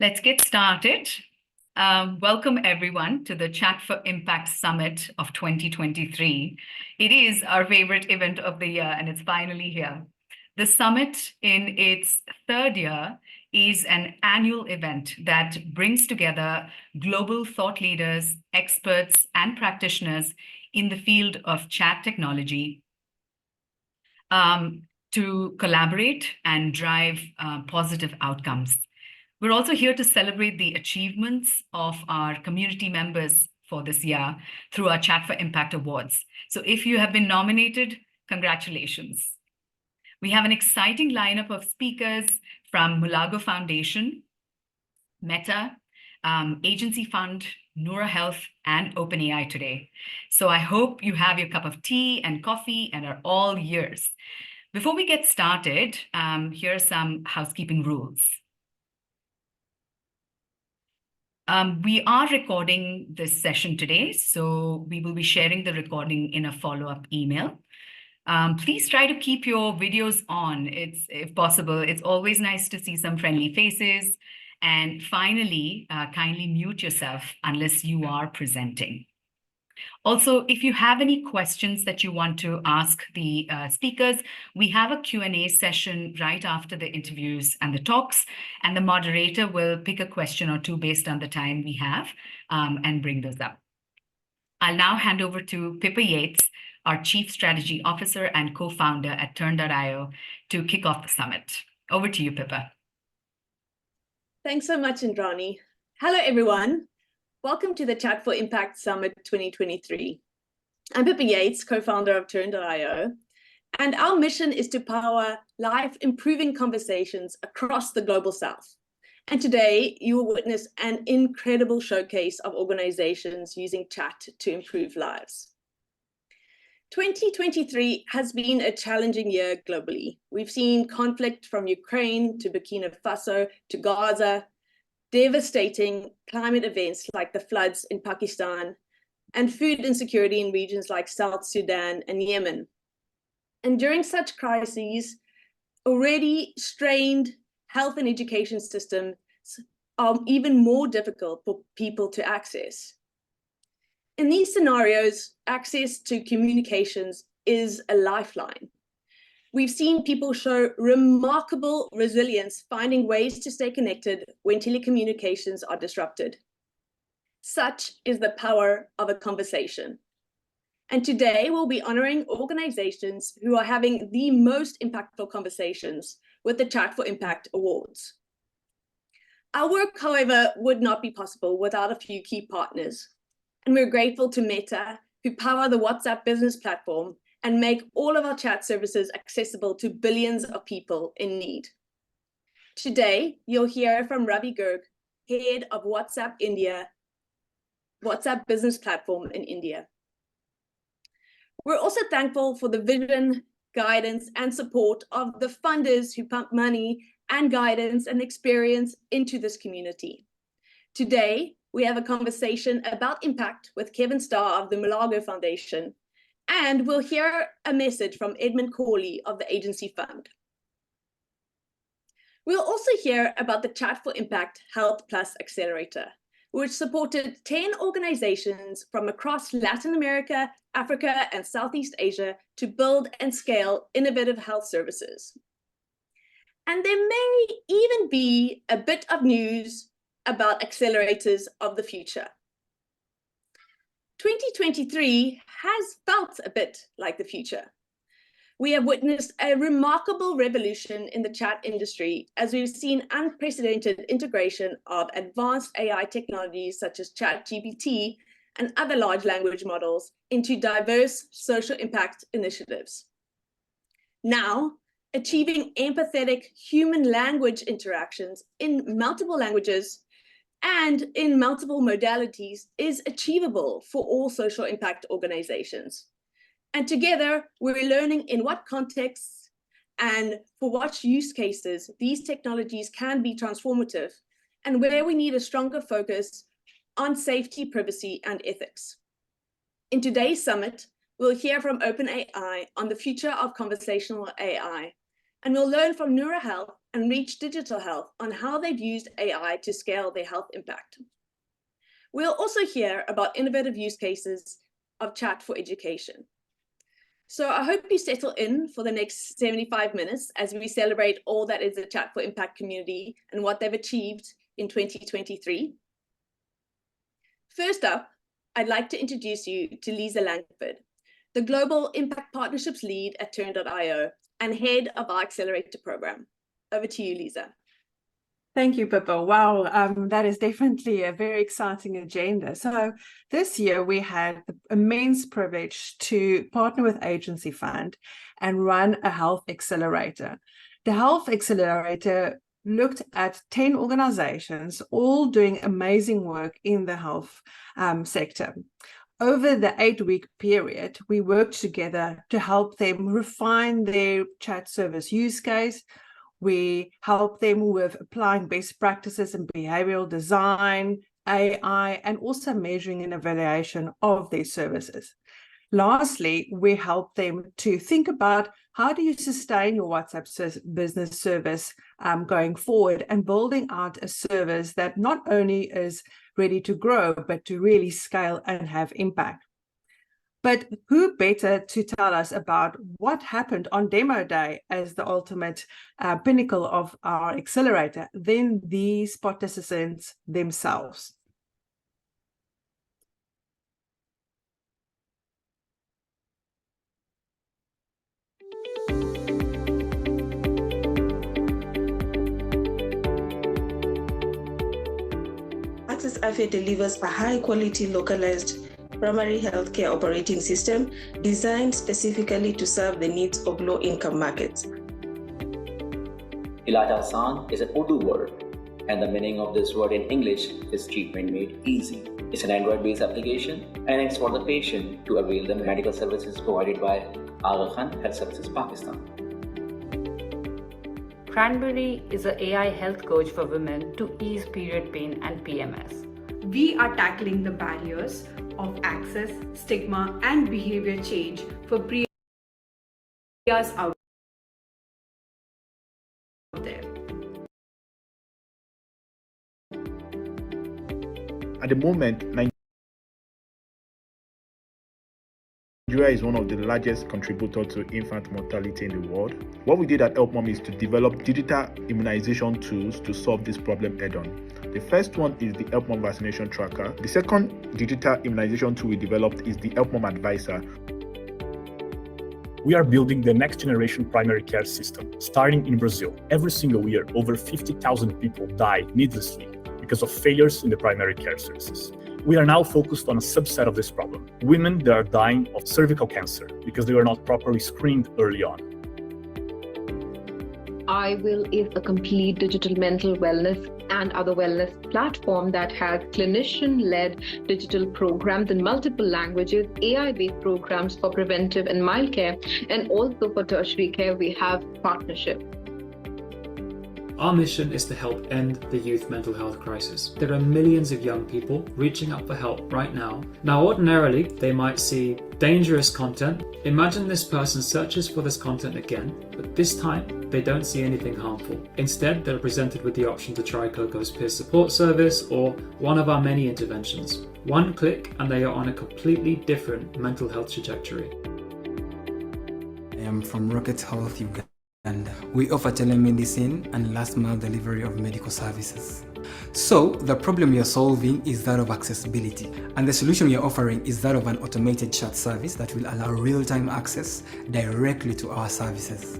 Let's get started. Welcome everyone to the Chat for Impact Summit of 2023. It is our favorite event of the year and it's finally here. The summit in its third year is an annual event that brings together global thought leaders, experts, and practitioners in the field of chat technology to collaborate and drive positive outcomes. We're also here to celebrate the achievements of our community members for this year through our Chat for Impact Awards. So if you have been nominated, congratulations. We have an exciting lineup of speakers from Mulago Foundation, Meta, Agency Fund, Neura Health, and OpenAI today. So I hope you have your cup of tea and coffee and are all ears. Before we get started, here are some housekeeping rules. We are recording this session today, so we will be sharing the recording in a follow-up email. Please try to keep your videos on, if possible. It's always nice to see some friendly faces. And finally, kindly mute yourself unless you are presenting. Also, if you have any questions that you want to ask the speakers, we have a Q&A session right after the interviews and the talks, and the moderator will pick a question or two based on the time we have and bring those up. I'll now hand over to Pippa Yates, our Chief Strategy Officer and co-founder at Turn.io, to kick off the summit. Over to you, Pippa. Thanks so much, Indrani. Hello, everyone. Welcome to the Chat for Impact Summit 2023. I'm Pippa Yates, co-founder of Turn.io, and our mission is to power life-improving conversations across the Global South. And today, you will witness an incredible showcase of organizations using chat to improve lives. 2023 has been a challenging year globally. We've seen conflict from Ukraine to Burkina Faso to Gaza, devastating climate events like the floods in Pakistan, and food insecurity in regions like South Sudan and Yemen. And during such crises, already strained health and education systems are even more difficult for people to access. In these scenarios, access to communications is a lifeline. We've seen people show remarkable resilience, finding ways to stay connected when telecommunications are disrupted. Such is the power of a conversation. And today we'll be honoring organizations who are having the most impactful conversations with the Chat for Impact Awards. Our work, however, would not be possible without a few key partners. And we're grateful to Meta, who power the WhatsApp business platform and make all of our chat services accessible to billions of people in need. Today, you'll hear from Ravi Garg, head of WhatsApp India, WhatsApp business platform in India. We're also thankful for the vision, guidance, and support of the funders who pump money and guidance and experience into this community. Today, we have a conversation about impact with Kevin Starr of the Mulago Foundation, and we'll hear a message from Edmund Corley of the Agency Fund. We'll also hear about the Chat for Impact Health Plus Accelerator, which supported 10 organizations from across Latin America, Africa, and Southeast Asia to build and scale innovative health services. And there may even be a bit of news about accelerators of the future. 2023 has felt a bit like the future. We have witnessed a remarkable revolution in the chat industry as we've seen unprecedented integration of advanced AI technologies such as ChatGPT and other large language models into diverse social impact initiatives. Now, achieving empathetic human language interactions in multiple languages and in multiple modalities is achievable for all social impact organizations. And together, we're learning in what contexts and for what use cases these technologies can be transformative, and where we need a stronger focus on safety, privacy, and ethics. In today's summit, we'll hear from OpenAI on the future of conversational AI, And we'll learn from Neuro Health and Reach Digital Health on how they've used AI to scale their health impact. We'll also hear about innovative use cases of chat for education. So I hope you settle in for the next 75 minutes as we celebrate all that is the Chat for Impact community and what they've achieved in 2023. First up, I'd like to introduce you to Lisa Langford, the Global Impact Partnerships Lead at Turn.io and head of our Accelerator program. Over to you, Lisa. Thank you, Pippa. Wow, that is definitely a very exciting agenda. So this year we had the immense privilege to partner with Agency Fund and run a health accelerator. The health accelerator looked at 10 organizations, all doing amazing work in the health sector. Over the 8-week period, we worked together to help them refine their chat service use case. We help them with applying best practices in behavioral design, AI, and also measuring and evaluation of their services. Lastly, we help them to think about how do you sustain your WhatsApp business service going forward and building out a service that not only is ready to grow, but to really scale and have impact. But who better to tell us about what happened on demo day as the ultimate pinnacle of our accelerator than these participants themselves? Access AFIA delivers a high-quality, localized primary healthcare operating system designed specifically to serve the needs of low-income markets. Ilaj Aasan is an Urdu word, and the meaning of this word in English is treatment made easy. It's an Android-based application, and it's for the patient to avail the medical services provided by Aga Khan Health Services Pakistan. Cranberry is an AI health coach for women to ease period pain and PMS. We are tackling the barriers of access, stigma, and behavior change for Priyas out there. At the moment, Nigeria is one of the largest contributors to infant mortality in the world. What we did at HelpMom is to develop digital immunization tools to solve this problem head-on. The first one is the HelpMom Vaccination Tracker. The second digital immunization tool we developed is the HelpMom Advisor. We are building the next generation primary care system, starting in Brazil. Every single year, over 50,000 people die needlessly because of failures in the primary care services. We are now focused on a subset of this problem, women that are dying of cervical cancer because they were not properly screened early on. iWill is a complete digital mental wellness and other wellness platform that has clinician-led digital programs in multiple languages, AI-based programs for preventive and mild care, and also for tertiary care, we have partnership. Our mission is to help end the youth mental health crisis. There are millions of young people reaching out for help right now. Now, ordinarily, they might see dangerous content. Imagine this person searches for this content again, but this time, they don't see anything harmful. Instead, they're presented with the option to try Coco's peer support service or one of our many interventions. One click and they are on a completely different mental health trajectory. I am from Rocket Health, Uganda. And we offer telemedicine and last mile delivery of medical services. So the problem we are solving is that of accessibility, and the solution we are offering is that of an automated chat service that will allow real-time access directly to our services.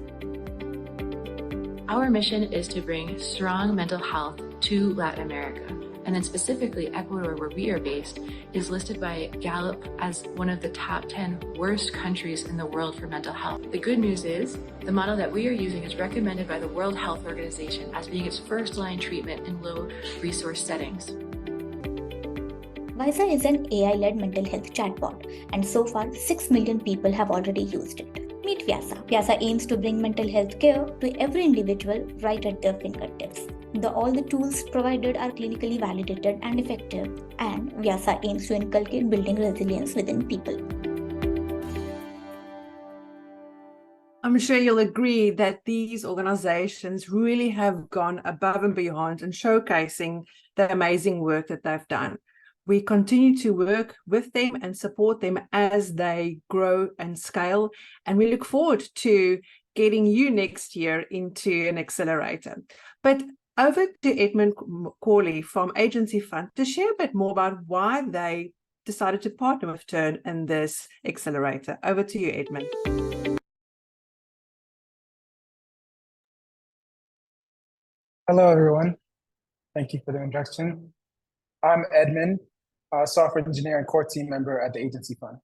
Our mission is to bring strong mental health to Latin America. And then specifically Ecuador, where we are based, is listed by Gallup as one of the top 10 worst countries in the world for mental health. The good news is the model that we are using is recommended by the World Health Organization as being its first-line treatment in low-resource settings. Vyasa is an AI-led mental health chatbot, and so far 6 million people have already used it. Meet Vyasa. Vyasa aims to bring mental health care to every individual right at their fingertips. All the tools provided are clinically validated and effective, and Vyasa aims to inculcate building resilience within people. I'm sure you'll agree that these organizations really have gone above and beyond in showcasing the amazing work that they've done. We continue to work with them and support them as they grow and scale, and we look forward to getting you next year into an accelerator. But over to Edmund Corley from Agency Fund to share a bit more about why they decided to partner with Turn in this accelerator. Over to you, Edmund. Hello, everyone. Thank you for the introduction. I'm Edmund, a software engineer and core team member at the Agency Fund.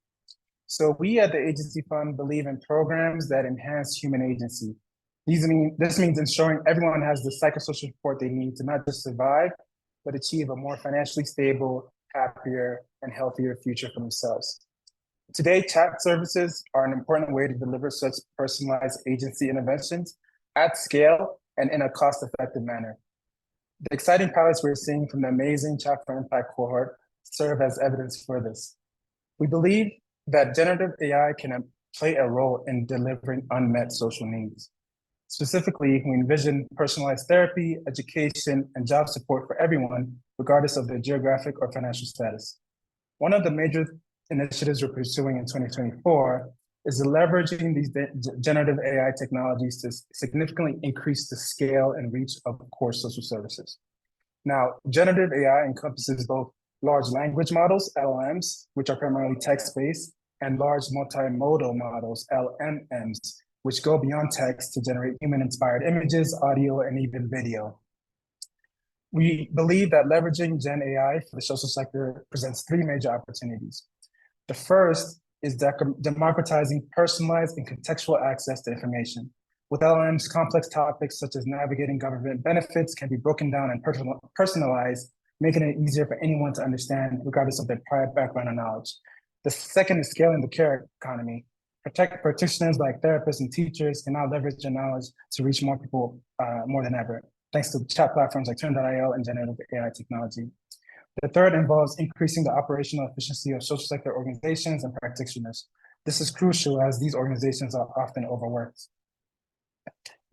So we at the Agency Fund believe in programs that enhance human agency. This means ensuring everyone has the psychosocial support they need to not just survive, but achieve a more financially stable, happier, and healthier future for themselves. Today, chat services are an important way to deliver such personalized agency interventions at scale and in a cost-effective manner. The exciting pilots we're seeing from the amazing Chat for Impact cohort serve as evidence for this. We believe that generative AI can play a role in delivering unmet social needs. Specifically, we envision personalized therapy, education, and job support for everyone, regardless of their geographic or financial status. One of the major initiatives we're pursuing in 2024 is leveraging these generative AI technologies to significantly increase the scale and reach of core social services. Now, generative AI encompasses both large language models, LLMs, which are primarily text-based, and large multimodal models, LMMs, which go beyond text to generate human-inspired images, audio, and even video. We believe that leveraging Gen AI for the social sector presents three major opportunities. The first is democratizing personalized and contextual access to information. With LLMs, complex topics such as navigating government benefits can be broken down and personalized, making it easier for anyone to understand, regardless of their prior background or knowledge. The second is scaling the care economy. Practitioners like therapists and teachers can now leverage their knowledge to reach more people more than ever, thanks to chat platforms like Turn.io and generative AI technology. The third involves increasing the operational efficiency of social sector organizations and practitioners. This is crucial as these organizations are often overworked.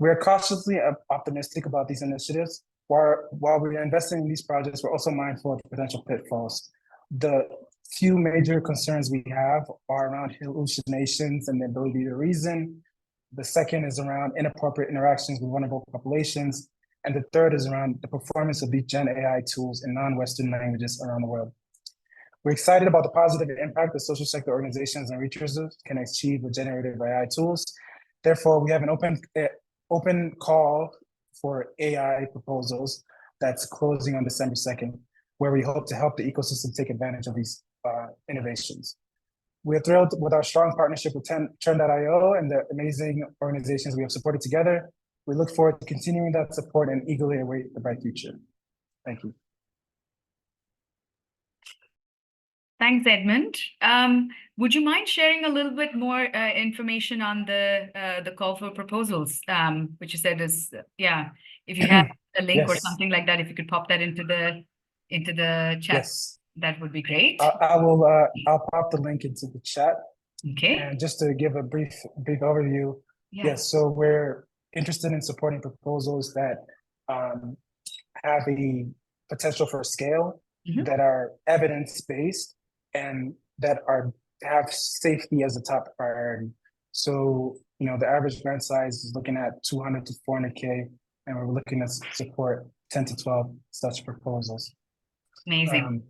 We are cautiously optimistic about these initiatives. While we are investing in these projects, we're also mindful of potential pitfalls. The few major concerns we have are around hallucinations and the ability to reason. The second is around inappropriate interactions with vulnerable populations. And the third is around the performance of these Gen AI tools in non-Western languages around the world. We're excited about the positive impact that social sector organizations and researchers can achieve with generative AI tools. Therefore, we have an open call for AI proposals that's closing on December 2nd, where we hope to help the ecosystem take advantage of these innovations. We're thrilled with our strong partnership with Turn.io and the amazing organizations we have supported together. We look forward to continuing that support and eagerly await the bright future. Thank you. Thanks, Edmund. Would you mind sharing a little bit more information on the call for proposals, which you said is, if you have a link or something like that, if you could pop that into the chat, that would be great. I'll pop the link into the chat. Okay. And just to give a brief overview, yes, so we're interested in supporting proposals that have a potential for scale, that are evidence-based, and that have safety as a top priority. So, the average grant size is looking at 200 to 400K, and we're looking to support 10 to 12 such proposals. Amazing.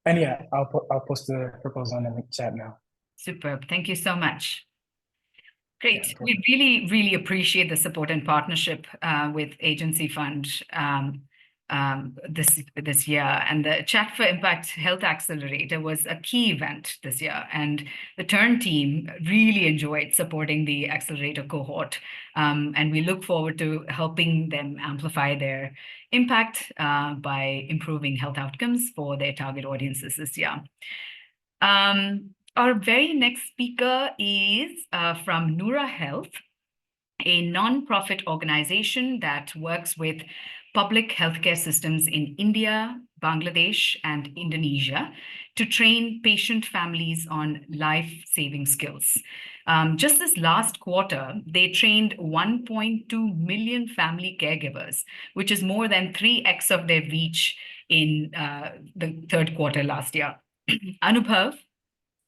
And I'll post the proposal in the chat now. Superb. Thank you so much. Great. We really, really appreciate the support and partnership with Agency Fund this year. And the Chat for Impact Health Accelerator was a key event this year. And the Turn team really enjoyed supporting the accelerator cohort. And we look forward to helping them amplify their impact by improving health outcomes for their target audiences this year. Our very next speaker is from Noura Health, a non-profit organization that works with public healthcare systems in India, Bangladesh, and Indonesia to train patient families on life-saving skills. Just this last quarter, they trained 1.2 million family caregivers, which is more than 3x of their reach in the third quarter last year. Anubhav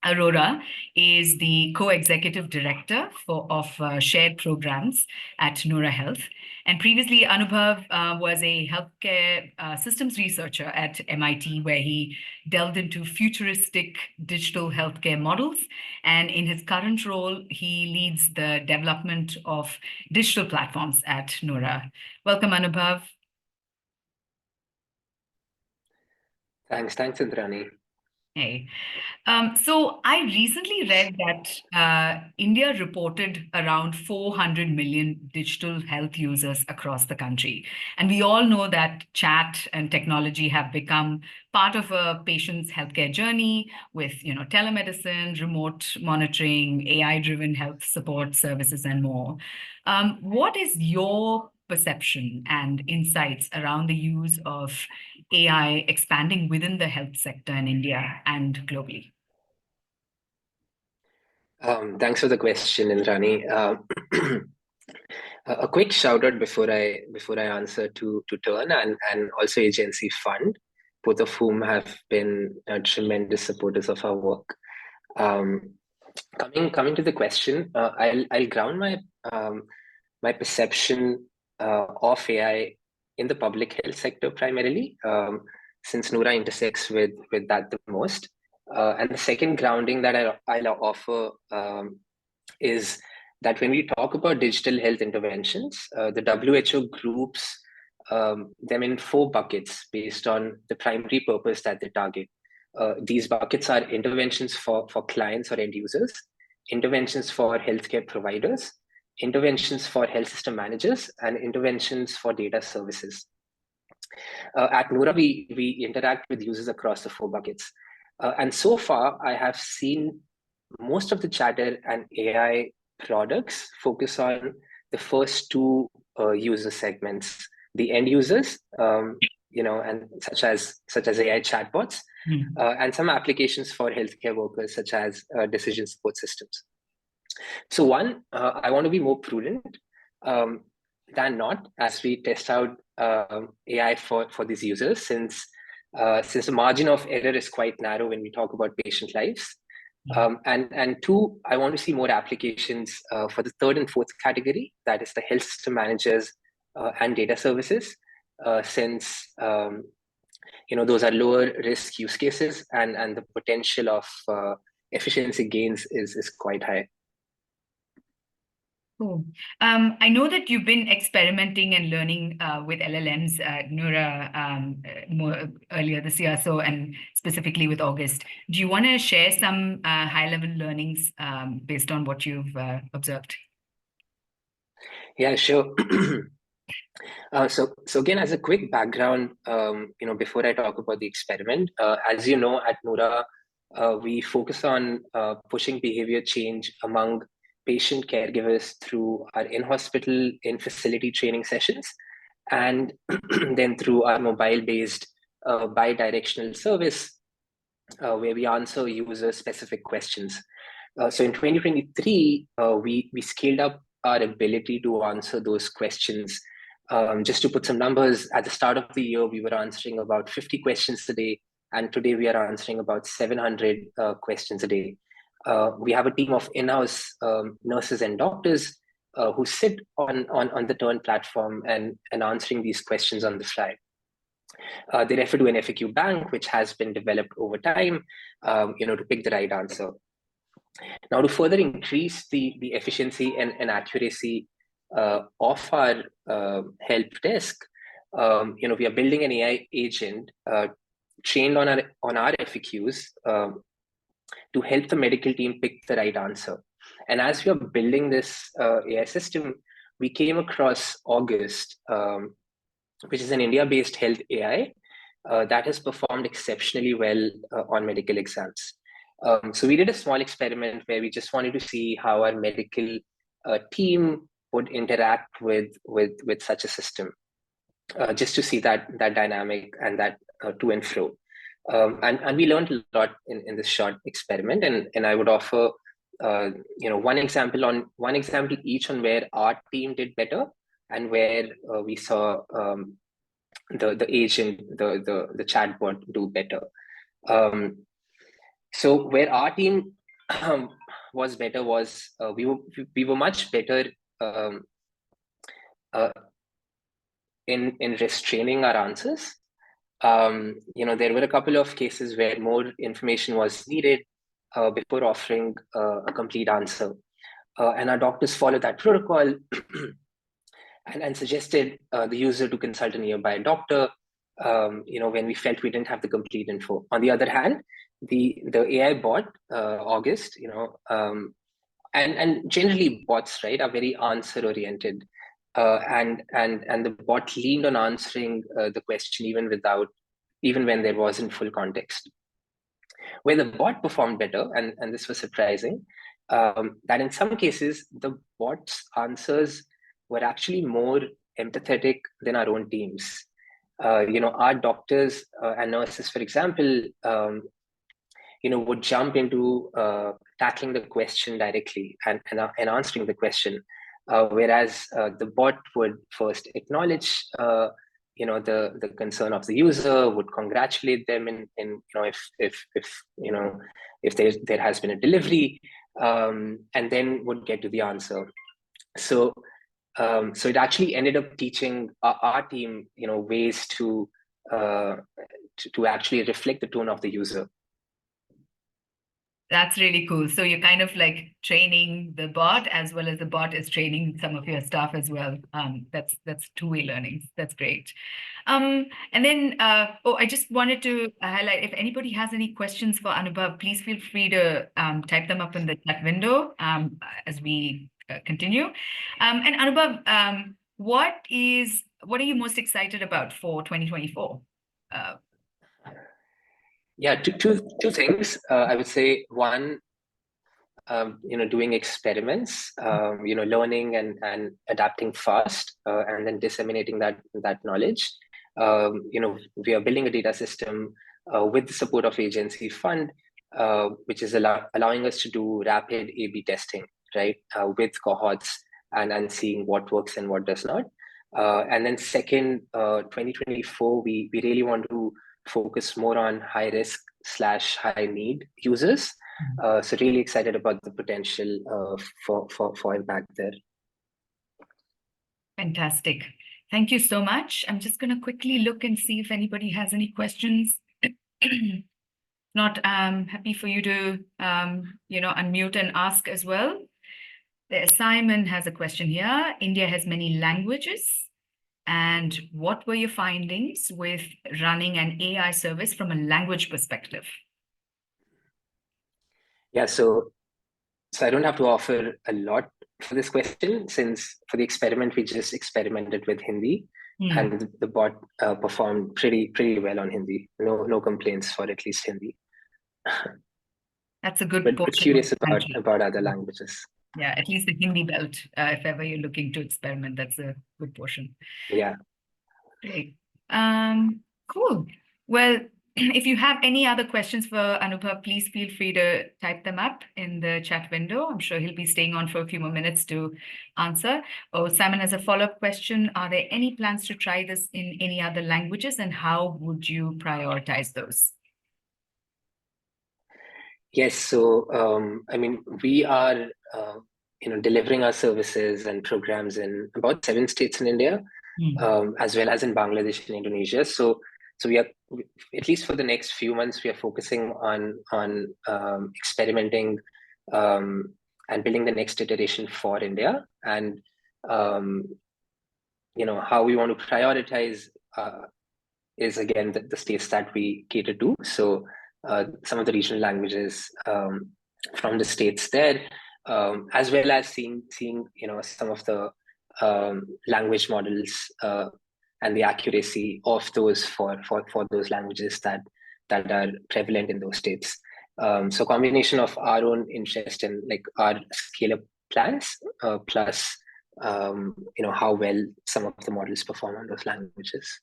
Arora is the co-executive director of shared programs at Noura Health. And previously, Anubhav was a healthcare systems researcher at MIT, where he delved into futuristic digital healthcare models. And in his current role, he leads the development of digital platforms at Noura. Welcome, Anubhav. Thanks, Indrani. Hey. So I recently read that India reported around 400 million digital health users across the country. And we all know that chat and technology have become part of a patient's healthcare journey with, telemedicine, remote monitoring, AI-driven health support services, and more. What is your perception and insights around the use of AI expanding within the health sector in India and globally? Thanks for the question, Indrani. A quick shout out before I answer to Turn and also Agency Fund, both of whom have been tremendous supporters of our work. Coming to the question, I'll ground my perception of AI in the public health sector primarily, since Noura intersects with that the most. And the second grounding that I'll offer is that when we talk about digital health interventions, the WHO groups them in 4 buckets based on the primary purpose that they target. These buckets are interventions for clients or end users, interventions for healthcare providers, interventions for health system managers, and interventions for data services. At Noura, we interact with users across the 4 buckets. And so far, I have seen most of the chatter and AI products focus on the first 2 user segments, the end users, and such as AI chatbots, and some applications for healthcare workers, such as decision support systems. So one, I want to be more prudent than not as we test out AI for these users, since the margin of error is quite narrow when we talk about patient lives. And 2, I want to see more applications for the 3rd and 4th category, that is the health system managers and data services, since those are lower risk use cases and the potential of efficiency gains is quite high. Cool. I know that you've been experimenting and learning with LLMs at Noura more earlier this year, and specifically with August. Do you want to share some high-level learnings based on what you've observed? Yeah, sure. So again, as a quick background, before I talk about the experiment, as you know, at Noura, we focus on pushing behavior change among patient caregivers through our in-hospital, in-facility training sessions, and then through our mobile-based bi-directional service, where we answer user-specific questions. So in 2023, we scaled up our ability to answer those questions. Just to put some numbers, at the start of the year, we were answering about 50 questions a day, and today we are answering about 700 questions a day. We have a team of in-house nurses and doctors who sit on the Turn platform and answering these questions on the fly. They refer to an FAQ bank, which has been developed over time, to pick the right answer. Now, to further increase the efficiency and accuracy of our help desk, we are building an AI agent trained on our FAQs to help the medical team pick the right answer. And as we are building this AI system, we came across August, which is an India-based health AI that has performed exceptionally well on medical exams. So we did a small experiment where we just wanted to see how our medical team would interact with such a system, just to see that dynamic and that to and fro. And we learned a lot in this short experiment, and I would offer one example each on where our team did better and where we saw the agent, the chatbot do better. So where our team was better was we were much better in restraining our answers. There were a couple of cases where more information was needed before offering a complete answer. And our doctors followed that protocol and suggested the user to consult a nearby doctor, when we felt we didn't have the complete info. On the other hand, the AI bot, August, and generally bots, right, are very answer oriented. And the bot leaned on answering the question even when there wasn't full context. Where the bot performed better, and this was surprising, that in some cases the bot's answers were actually more empathetic than our own teams. Our doctors and nurses, for example, would jump into tackling the question directly and answering the question. Whereas the bot would first acknowledge, the concern of the user, would congratulate them if there has been a delivery, and then would get to the answer. So it actually ended up teaching our team, ways to actually reflect the tone of the user. That's really cool. So you're kind of like training the bot as well as the bot is training some of your staff as well. That's two-way learning. That's great. And then, I just wanted to highlight, if anybody has any questions for Anubhav, please feel free to type them up in the chat window as we continue. And Anubhav, what are you most excited about for 2024? Yeah, two things. I would say one, doing experiments, learning and adapting fast, and then disseminating that knowledge. We are building a data system with the support of Agency Fund, which is allowing us to do rapid A/B testing, right, with cohorts and seeing what works and what does not. And then second, 2024, we really want to focus more on high risk / high need users. So really excited about the potential for impact there. Fantastic. Thank you so much. I'm just going to quickly look and see if anybody has any questions. Not happy for you to unmute and ask as well. Simon has a question here. India has many languages. And what were your findings with running an AI service from a language perspective? Yeah, so I don't have to offer a lot for this question, since for the experiment, we just experimented with Hindi, and the bot performed pretty well on Hindi. No complaints for at least Hindi. That's a good but curious about other languages. Yeah, at least the Hindi belt, if ever you're looking to experiment, that's a good portion. Yeah. Great. Cool. Well, if you have any other questions for Anubhav, please feel free to type them up in the chat window. I'm sure he'll be staying on for a few more minutes to answer. Simon has a follow-up question. Are there any plans to try this in any other languages, and how would you prioritize those? Yes, so we are delivering our services and programs in about 7 states in India, as well as in Bangladesh and Indonesia. So we are, at least for the next few months, we are focusing on experimenting and building the next iteration for India. And how we want to prioritize is again the states that we cater to. So some of the regional languages from the states there, as well as seeing some of the language models and the accuracy of those for those languages that are prevalent in those states. So combination of our own interest in our scale-up plans, plus how well some of the models perform on those languages.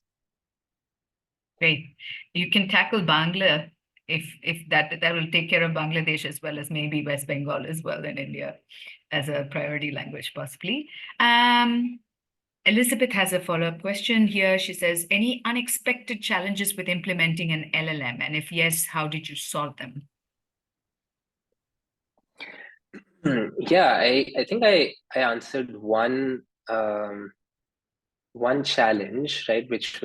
Great. You can tackle Bangla if that will take care of Bangladesh as well as maybe West Bengal as well in India as a priority language possibly. Elizabeth has a follow-up question here. She says, any unexpected challenges with implementing an LLM? And if yes, how did you solve them? Yeah, I think I answered one challenge, right, which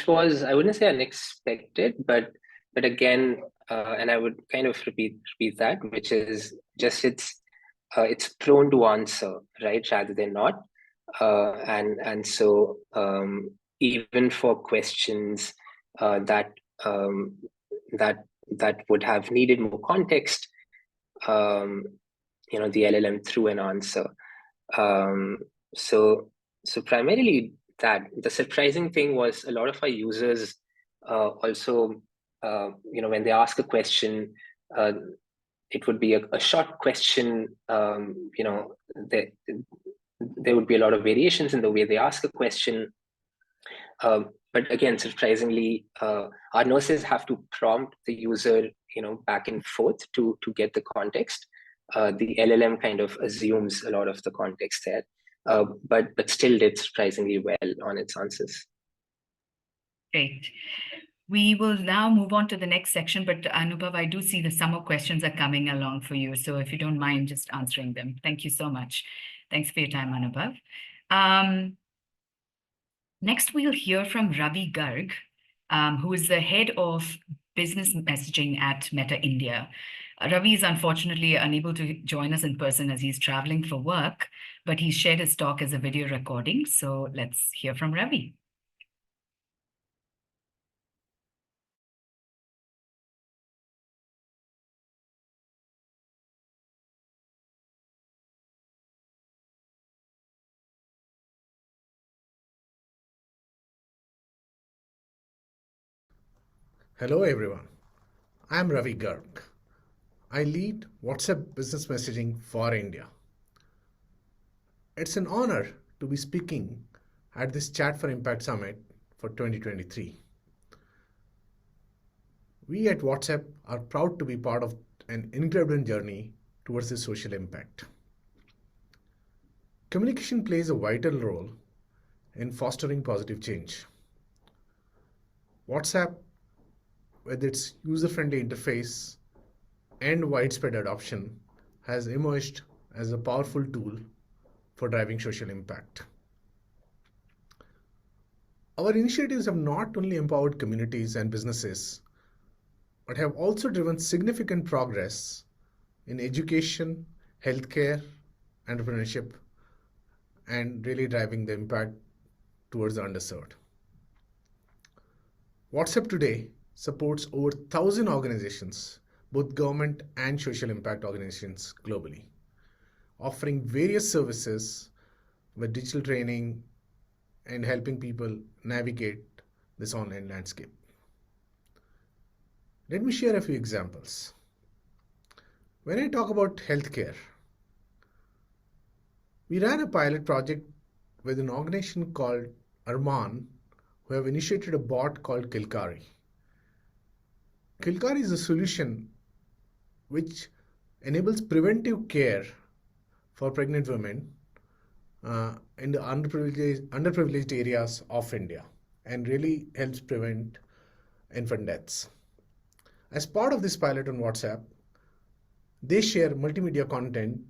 was I wouldn't say unexpected, but again, and I would kind of repeat that, which is just it's prone to answer, right, rather than not. And so even for questions that would have needed more context, the LLM threw an answer. So primarily that. The surprising thing was a lot of our users also, when they ask a question, it would be a short question. There would be a lot of variations in the way they ask a question. But again, surprisingly, our nurses have to prompt the user, back and forth to get the context. The LLM kind of assumes a lot of the context there, but still did surprisingly well on its answers. Great. We will now move on to the next section, but Anubhav, I do see the summer questions are coming along for you. So if you don't mind just answering them. Thank you so much. Thanks for your time, Anubhav. Next, we'll hear from Ravi Garg, who is the head of business messaging at Meta India. Ravi is unfortunately unable to join us in person as he's traveling for work, but he's shared his talk as a video recording. So let's hear from Ravi. Hello everyone, I'm Ravi Garg. I lead WhatsApp business messaging for India. It's an honor to be speaking at this Chat for Impact Summit for 2023. We at WhatsApp are proud to be part of an incredible journey towards this social impact. Communication plays a vital role in fostering positive change. WhatsApp, with its user-friendly interface and widespread adoption, has emerged as a powerful tool for driving social impact. Our initiatives have not only empowered communities and businesses, but have also driven significant progress in education, healthcare, entrepreneurship, and really driving the impact towards the underserved. WhatsApp today supports over 1,000 organizations, both government and social impact organizations globally, offering various services with digital training and helping people navigate this online landscape. Let me share a few examples. When I talk about healthcare, we ran a pilot project with an organization called Arman, who have initiated a bot called Kilkari. Kilkari is a solution which enables preventive care for pregnant women in the underprivileged areas of India and really helps prevent infant deaths. As part of this pilot on WhatsApp, they share multimedia content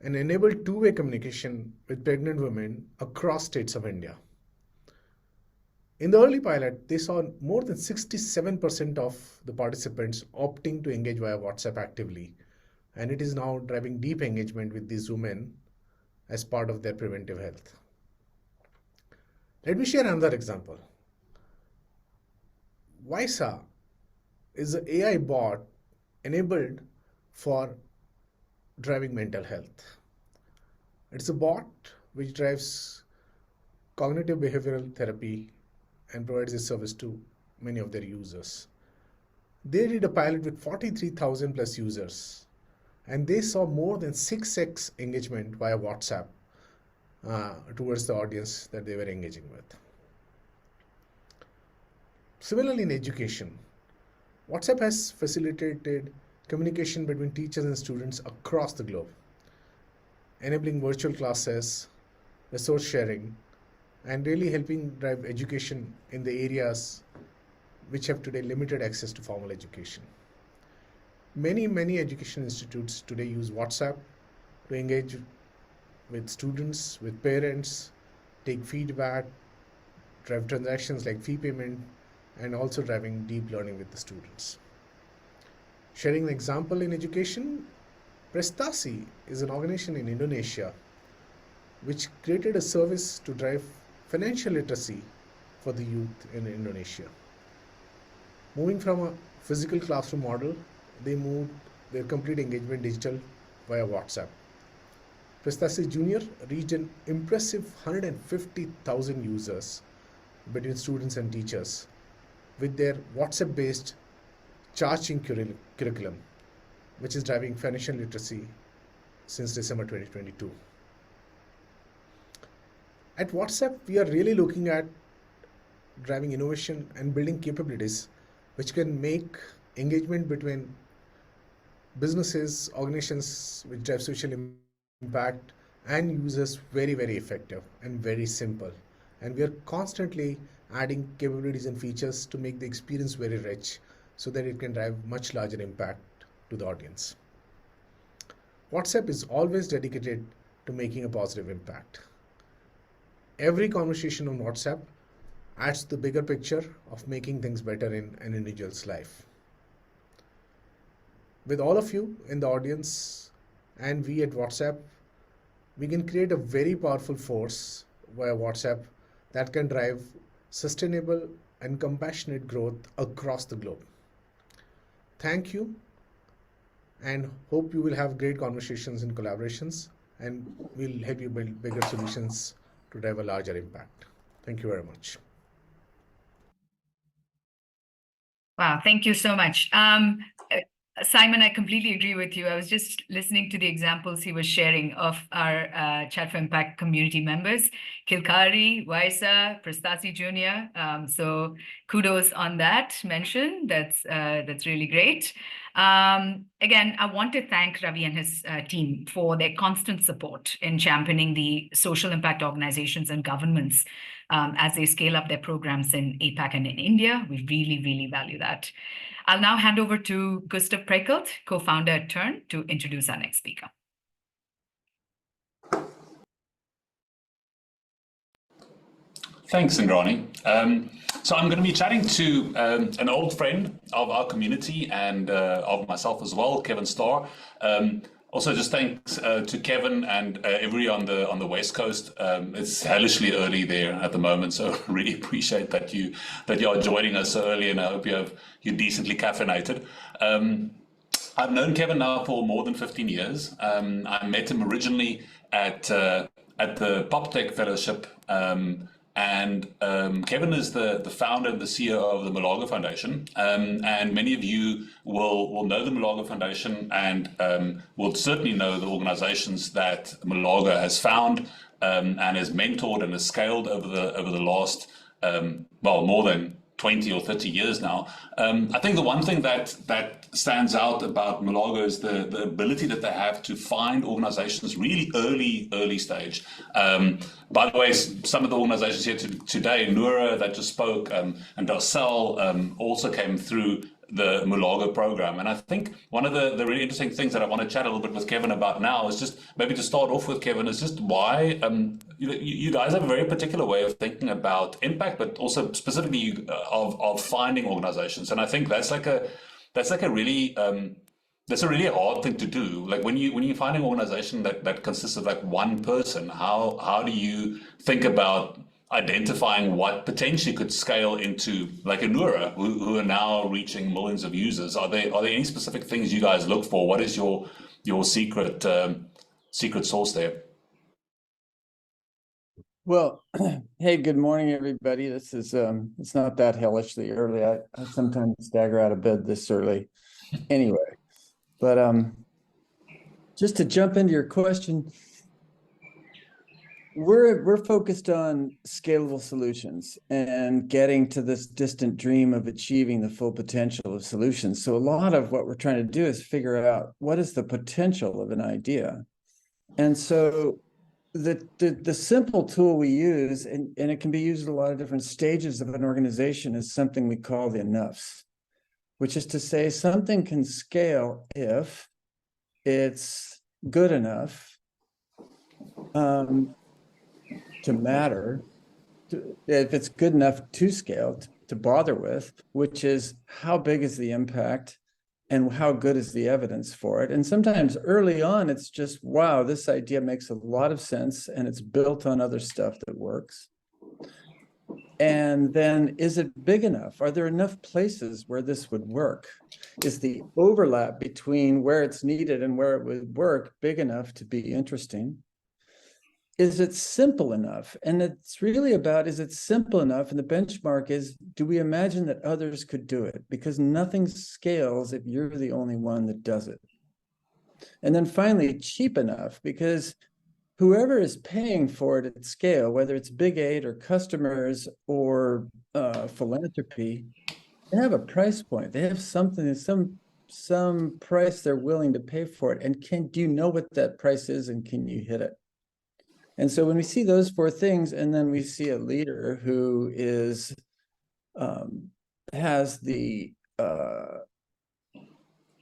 and enable two-way communication with pregnant women across states of India. In the early pilot, they saw more than 67% of the participants opting to engage via WhatsApp actively, and it is now driving deep engagement with these women as part of their preventive health. Let me share another example. Visa is an AI bot enabled for driving mental health. It's a bot which drives cognitive behavioral therapy and provides this service to many of their users. They did a pilot with 43,000 plus users, and they saw more than 6x engagement via WhatsApp towards the audience that they were engaging with. Similarly, in education, WhatsApp has facilitated communication between teachers and students across the globe, enabling virtual classes, resource sharing, and really helping drive education in the areas which have today limited access to formal education. Many education institutes today use WhatsApp to engage with students, with parents, take feedback, drive transactions like fee payment, and also driving deep learning with the students. Sharing an example in education, Prestasi is an organization in Indonesia which created a service to drive financial literacy for the youth in Indonesia. Moving from a physical classroom model, they moved their complete engagement digital via WhatsApp. Prestasi Junior reached an impressive 150,000 users between students and teachers with their WhatsApp-based charging curriculum, which is driving financial literacy since December 2022. At WhatsApp, we are really looking at driving innovation and building capabilities which can make engagement between businesses, organizations which drive social impact and users very effective and very simple. And we are constantly adding capabilities and features to make the experience very rich so that it can drive much larger impact to the audience. WhatsApp is always dedicated to making a positive impact. Every conversation on WhatsApp adds to the bigger picture of making things better in an individual's life. With all of you in the audience and we at WhatsApp, we can create a very powerful force via WhatsApp that can drive sustainable and compassionate growth across the globe. Thank you, and hope you will have great conversations and collaborations, and we'll help you build bigger solutions to drive a larger impact. Thank you very much. Wow, thank you so much. Simon, I completely agree with you. I was just listening to the examples he was sharing of our Chat for Impact community members, Kilkari, Waisa, Prestasi Junior. So kudos on that mention. That's really great. Again, I want to thank Ravi and his team for their constant support in championing the social impact organizations and governments as they scale up their programs in APAC and in India. We really value that. I'll now hand over to Gustav Prekelt, co-founder at Turn, to introduce our next speaker. Thanks, Indrani. So I'm going to be chatting to an old friend of our community and of myself as well, Kevin Starr. Also, just thanks to Kevin and everyone on the West Coast. It's hellishly early there at the moment, so really appreciate that you are joining us so early, and I hope you're decently caffeinated. I've known Kevin now for more than 15 years. I met him originally at the PopTech Fellowship. And Kevin is the founder and the CEO of the Malaga Foundation. And many of you will know the Malaga Foundation and will certainly know the organizations that Malaga has found and has mentored and has scaled over the last, more than 20 or 30 years now. I think the one thing that stands out about Malaga is the ability that they have to find organizations really early stage. By the way, some of the organizations here today, Noura that just spoke, and Darcel also came through the Malaga program. And I think one of the really interesting things that I want to chat a little bit with Kevin about now is just maybe to start off with, Kevin, is just why you guys have a very particular way of thinking about impact, but also specifically of finding organizations. And I think that's a really hard thing to do. Like when you find an organization that consists of like one person, how do you think about identifying what potentially could scale into like a Noura, who are now reaching millions of users? Are there any specific things you guys look for? What is your secret sauce there? Well, hey, good morning, everybody. This is it's not that hellishly early. I sometimes stagger out of bed this early anyway. But just to jump into your question, we're focused on scalable solutions and getting to this distant dream of achieving the full potential of solutions. So a lot of what we're trying to do is figure out what is the potential of an idea. And so the simple tool we use, and it can be used at a lot of different stages of an organization, is something we call the enoughs, which is to say something can scale if it's good enough to matter, if it's good enough to scale, to bother with, which is how big is the impact and how good is the evidence for it. And sometimes early on, it's just, wow, this idea makes a lot of sense and it's built on other stuff that works. And then, is it big enough? Are there enough places where this would work? Is the overlap between where it's needed and where it would work big enough to be interesting? Is it simple enough? And it's really about, is it simple enough? And the benchmark is, do we imagine that others could do it? Because nothing scales if you're the only one that does it. And then finally, cheap enough, because whoever is paying for it at scale, whether it's big aid or customers or philanthropy, they have a price point. They have something, some price they're willing to pay for it. And do you know what that price is, and can you hit it? And so when we see those four things, and then we see a leader who is has the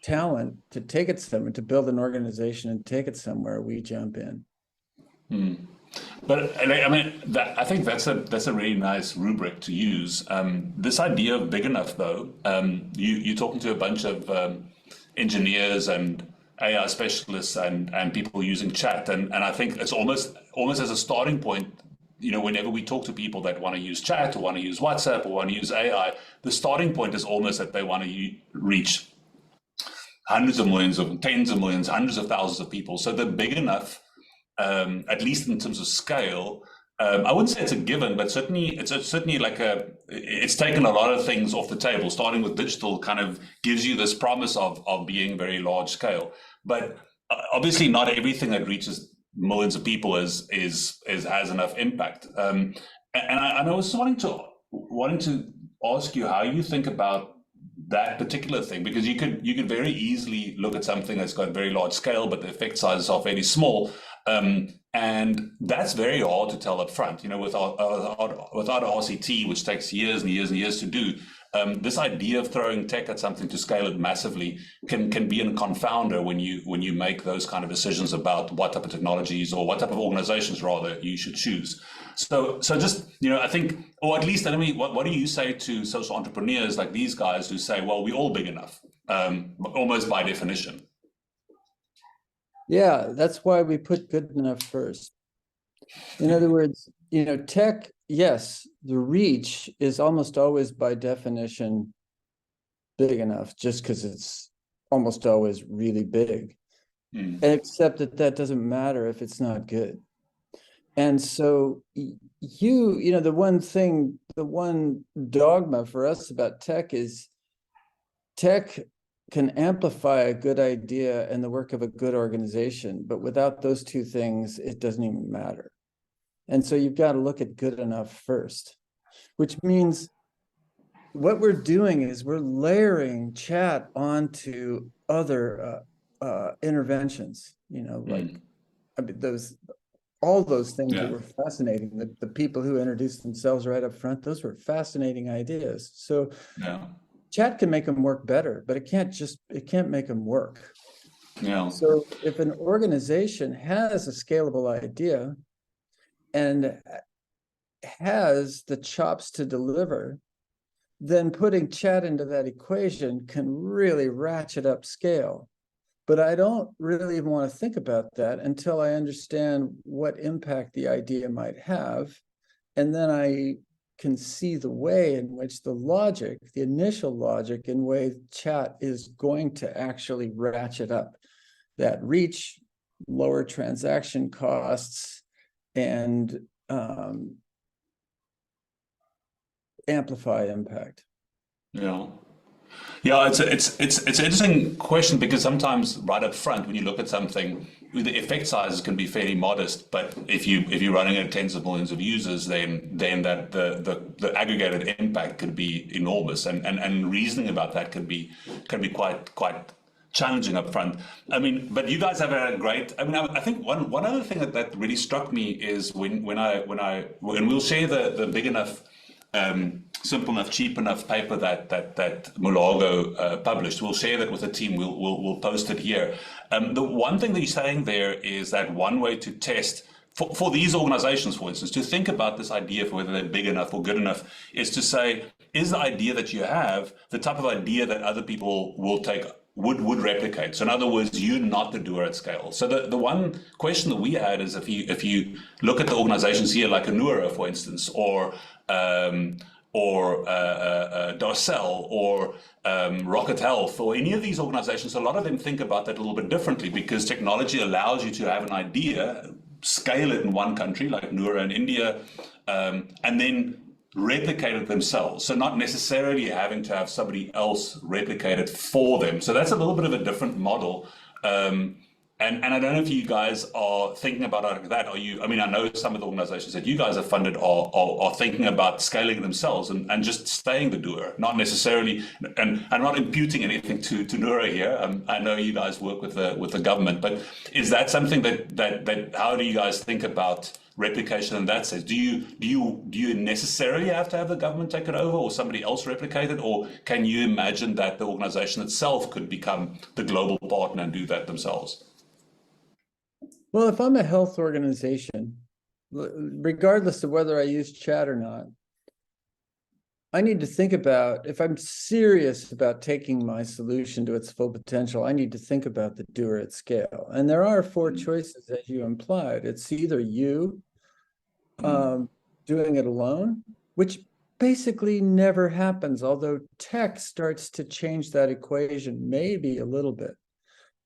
talent to take it somewhere, to build an organization and take it somewhere, we jump in. But I mean, I think that's a really nice rubric to use. This idea of big enough, though, you're talking to a bunch of engineers and AI specialists and people using chat, and I think it's almost as a starting point. You know, whenever we talk to people that want to use chat or want to use WhatsApp or want to use AI, the starting point is almost that they want to reach hundreds of millions, of tens of millions, hundreds of thousands of people. So they're big enough, at least in terms of scale. I wouldn't say it's a given, but certainly like it's taken a lot of things off the table. Starting with digital kind of gives you this promise of being very large scale. But obviously not everything that reaches millions of people has enough impact. And I was wanting to ask you how you think about that particular thing, because you could very easily look at something that's got very large scale, but the effect sizes are fairly small. And that's very hard to tell up front, you know, without a RCT, which takes years and years and years to do. This idea of throwing tech at something to scale it massively can be a confounder when you make those kind of decisions about what type of technologies or what type of organizations rather you should choose. So just, you know, I think, or at least, I mean, what do you say to social entrepreneurs like these guys who say, well, we're all big enough, almost by definition? Yeah, that's why we put good enough first. In other words, you know, tech, yes, the reach is almost always by definition big enough, just because it's almost always really big. Except that doesn't matter if it's not good. And so you know, the one dogma for us about tech is tech can amplify a good idea and the work of a good organization, but without those two things, it doesn't even matter. And so you've got to look at good enough first, which means what we're doing is we're layering chat onto other interventions, you know, like, I mean, all those things that were fascinating. The people who introduced themselves right up front, those were fascinating ideas. So chat can make them work better, but it can't make them work. Yeah. So if an organization has a scalable idea and has the chops to deliver, then putting chat into that equation can really ratchet up scale. But I don't really even want to think about that until I understand what impact the idea might have. And then I can see the way in which the initial logic in way chat is going to actually ratchet up that reach, lower transaction costs, and amplify impact. Yeah, it's an interesting question, because sometimes right up front, when you look at something, the effect sizes can be fairly modest, but if you're running at tens of millions of users, then that the aggregated impact could be enormous, and reasoning about that can be quite challenging up front. I mean, but you guys have a great. I mean, I think one other thing that really struck me is when we'll share the big enough, simple enough, cheap enough paper that Mulago published. We'll share that with the team. We'll post it here. The one thing that you're saying there is that one way to test for these organizations, for instance, to think about this idea for whether they're big enough or good enough is to say, is the idea that you have the type of idea that other people will take would replicate? So in other words, you're not the doer at scale. So the one question that we had is if you look at the organizations here, like Anura, for instance, or Darcel or Rocket Health or any of these organizations, a lot of them think about that a little bit differently because technology allows you to have an idea, scale it in one country like Nura in India, and then replicate it themselves. So not necessarily having to have somebody else replicate it for them. So that's a little bit of a different model. And I don't know if you guys are thinking about it like that. Are you? I mean, I know some of the organizations that you guys have funded are thinking about scaling themselves and just staying the doer, not necessarily. And I'm not imputing anything to Nura here. I know you guys work with the government, but is that something that how do you guys think about replication in that sense? Do you necessarily have to have the government take it over or somebody else replicate it, or can you imagine that the organization itself could become the global partner and do that themselves? Well, if I'm a health organization, regardless of whether I use chat or not, I need to think about, if I'm serious about taking my solution to its full potential, I need to think about the doer at scale. And there are four choices, as you implied. It's either you doing it alone, which basically never happens, although tech starts to change that equation maybe a little bit.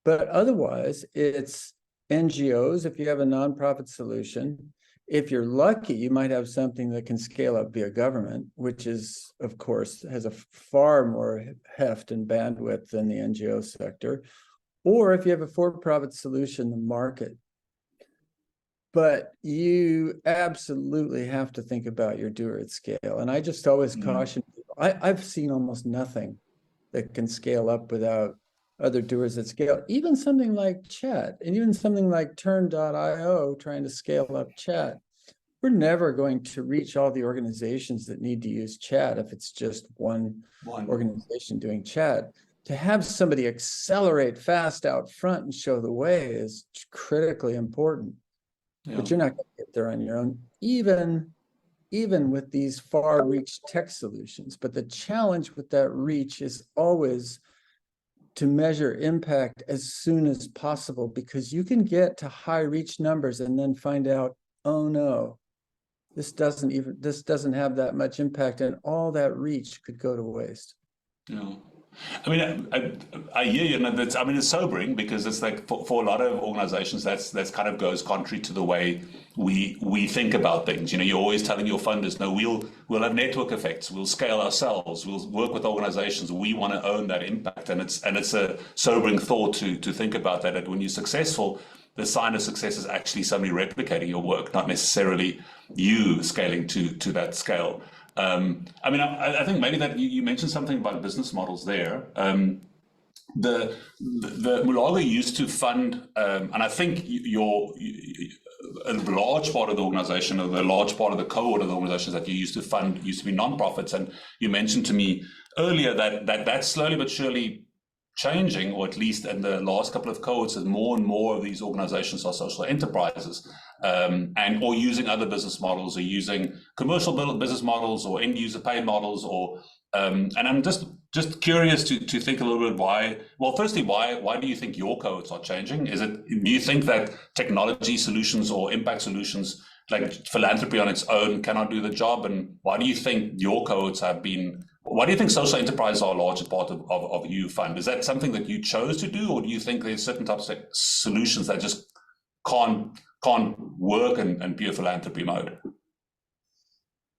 But otherwise, it's NGOs, if you have a nonprofit solution. If you're lucky, you might have something that can scale up via government, which is, of course, has a far more heft and bandwidth than the NGO sector. Or if you have a for-profit solution, the market. But you absolutely have to think about your doer at scale. And I just always caution people. I've seen almost nothing that can scale up without other doers at scale, even something like chat and even something like Turn.io trying to scale up chat. We're never going to reach all the organizations that need to use chat if it's just one organization doing chat. To have somebody accelerate fast out front and show the way is critically important. Yeah. But you're not going to get there on your own, even with these far reach tech solutions. But the challenge with that reach is always to measure impact as soon as possible, because you can get to high reach numbers and then find out, oh no, this doesn't have that much impact, and all that reach could go to waste. Yeah. I mean, I hear you, and it's sobering, because it's like for a lot of organizations, that's kind of goes contrary to the way we think about things. You know, you're always telling your funders, no, we'll have network effects, we'll scale ourselves, we'll work with organizations, we want to own that impact, and it's a sobering thought to think about that when you're successful, the sign of success is actually somebody replicating your work, not necessarily you scaling to that scale. I mean, I think maybe that you mentioned something about business models there. The Mulago used to fund, and I think a large part of the organization, or the large part of the cohort of the organizations that you used to fund used to be nonprofits. And you mentioned to me earlier that's slowly but surely changing, or at least in the last couple of cohorts, that more and more of these organizations are social enterprises, or using other business models, or using commercial business models, or end user pay models, or and I'm just curious to think a little bit why. Well, firstly, why do you think your cohorts are changing? Do you think that technology solutions or impact solutions like philanthropy on its own cannot do the job? And why do you think your cohorts have been? Why do you think social enterprises are a larger part of you fund? Is that something that you chose to do, or do you think there's certain types of solutions that just can't work in pure philanthropy mode?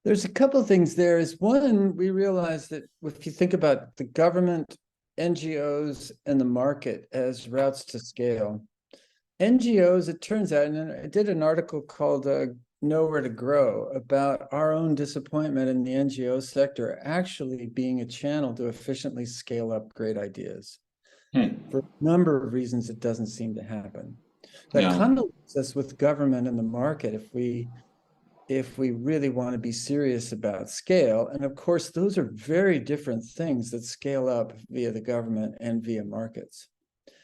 There's a couple of things there. Is one, we realize that if you think about the government, NGOs, and the market as routes to scale, NGOs, it turns out, and I did an article called Nowhere to Grow about our own disappointment in the NGO sector actually being a channel to efficiently scale up great ideas. For a number of reasons, it doesn't seem to happen. That kind of leaves us with government and the market if we really want to be serious about scale. And of course, those are very different things that scale up via the government and via markets.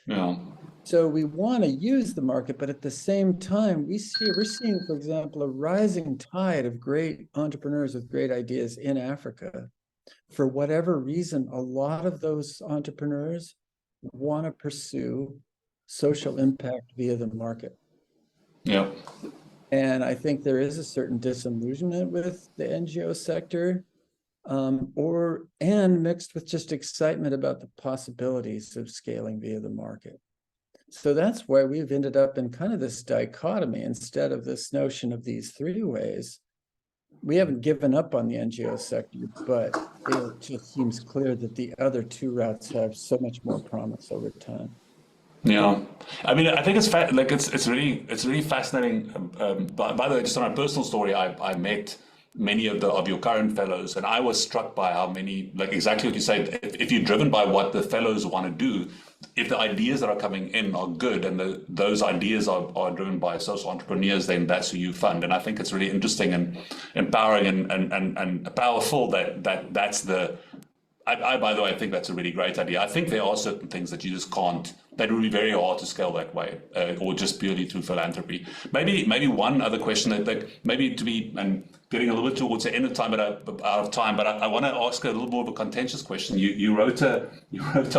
Yeah. So we want to use the market, but at the same time, we're seeing, for example, a rising tide of great entrepreneurs with great ideas in Africa. For whatever reason, a lot of those entrepreneurs want to pursue social impact via the market. Yeah. And I think there is a certain disillusionment with the NGO sector, and mixed with just excitement about the possibilities of scaling via the market. So that's why we've ended up in kind of this dichotomy instead of this notion of these three ways. We haven't given up on the NGO sector, but it just seems clear that the other two routes have so much more promise over time. Yeah, I mean, I think it's really fascinating. By the way, just on a personal story, I met many of your current fellows, and I was struck by how many, like exactly what you said. If you're driven by what the fellows want to do, if the ideas that are coming in are good, and those ideas are driven by social entrepreneurs, then that's who you fund. And I think it's really interesting and empowering and powerful that's the. By the way, I think that's a really great idea. I think there are certain things that you just can't, that would be very hard to scale that way, or just purely through philanthropy. Maybe one other question that maybe to be, and getting a little bit towards the end of time, but out of time, but I want to ask a little more of a contentious question. You wrote an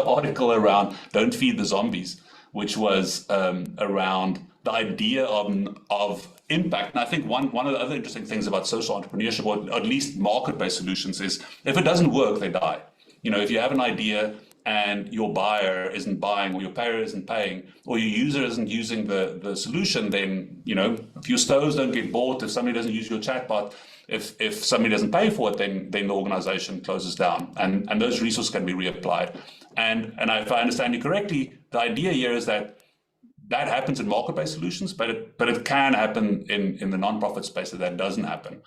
article around "Don't Feed the Zombies," which was around the idea of impact. And I think one of the other interesting things about social entrepreneurship, or at least market-based solutions, is if it doesn't work, they die. You know, if you have an idea and your buyer isn't buying, or your payer isn't paying, or your user isn't using the solution, then, you know, if your stoves don't get bought, if somebody doesn't use your chatbot, if somebody doesn't pay for it, then the organization closes down, and those resources can be reapplied. And if I understand you correctly, the idea here is that happens in market-based solutions, but it can happen in the nonprofit space that doesn't happen.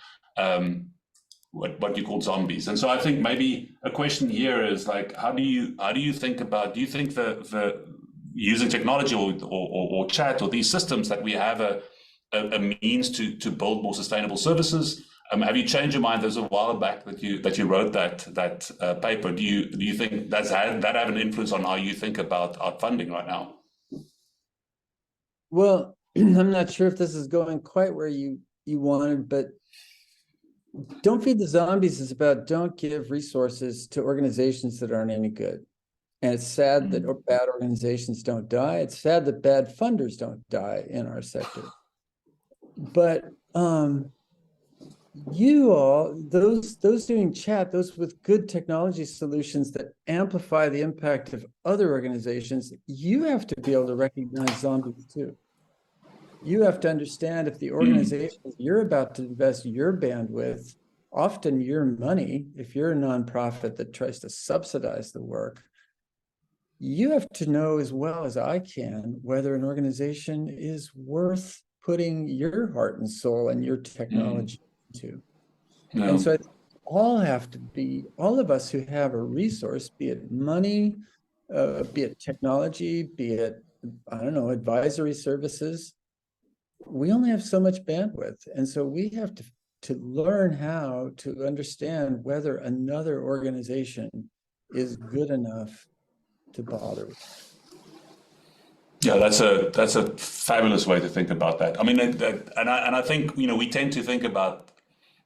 What you call zombies. And so I think maybe a question here is like, how do you think about, do you think the using technology or chat or these systems that we have a means to build more sustainable services? Have you changed your mind? There's a while back that you wrote that paper. Do you think that have an influence on how you think about our funding right now? Well, I'm not sure if this is going quite where you wanted, but Don't Feed the Zombies is about don't give resources to organizations that aren't any good. And it's sad that bad organizations don't die. It's sad that bad funders don't die in our sector. But you all, those doing chat, those with good technology solutions that amplify the impact of other organizations, you have to be able to recognize zombies too. You have to understand if the organization you're about to invest your bandwidth, often your money, if you're a nonprofit that tries to subsidize the work, you have to know as well as I can whether an organization is worth putting your heart and soul and your technology into. No. And so all of us who have a resource, be it money, be it technology, be it, I don't know, advisory services, we only have so much bandwidth. And so we have to learn how to understand whether another organization is good enough to bother with. Yeah, that's a fabulous way to think about that. I mean, and I think, you know, we tend to think about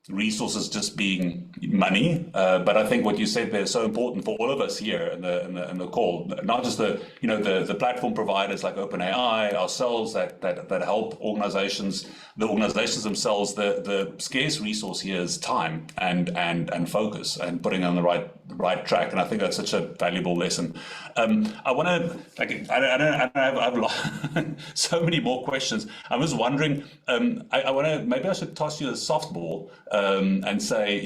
resources just being money, but I think what you said there is so important for all of us here in the call, not just the platform providers like OpenAI, ourselves that help organizations, the organizations themselves. The scarce resource here is time and focus and putting on the right track, and I think that's such a valuable lesson. I want to, I have so many more questions. I was wondering, maybe I should toss you a softball and say,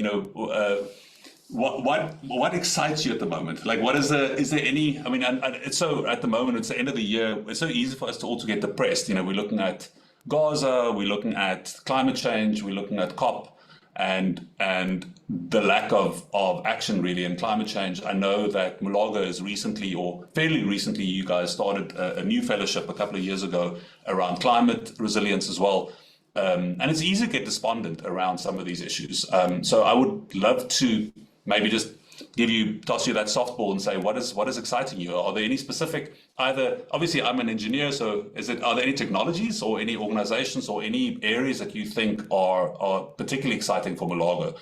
what excites you at the moment? Like, is there any? I mean, and it's so at the moment, it's the end of the year. It's so easy for us to all to get depressed. You know, we're looking at Gaza, we're looking at climate change, we're looking at COP, and the lack of action really in climate change. I know that Mulago is recently, or fairly recently, you guys started a new fellowship a couple of years ago around climate resilience as well. And it's easy to get despondent around some of these issues. So I would love to maybe just toss you that softball and say, what is exciting you? Are there any specific, obviously I'm an engineer, so are there any technologies or any organizations or any areas that you think are particularly exciting for Mulago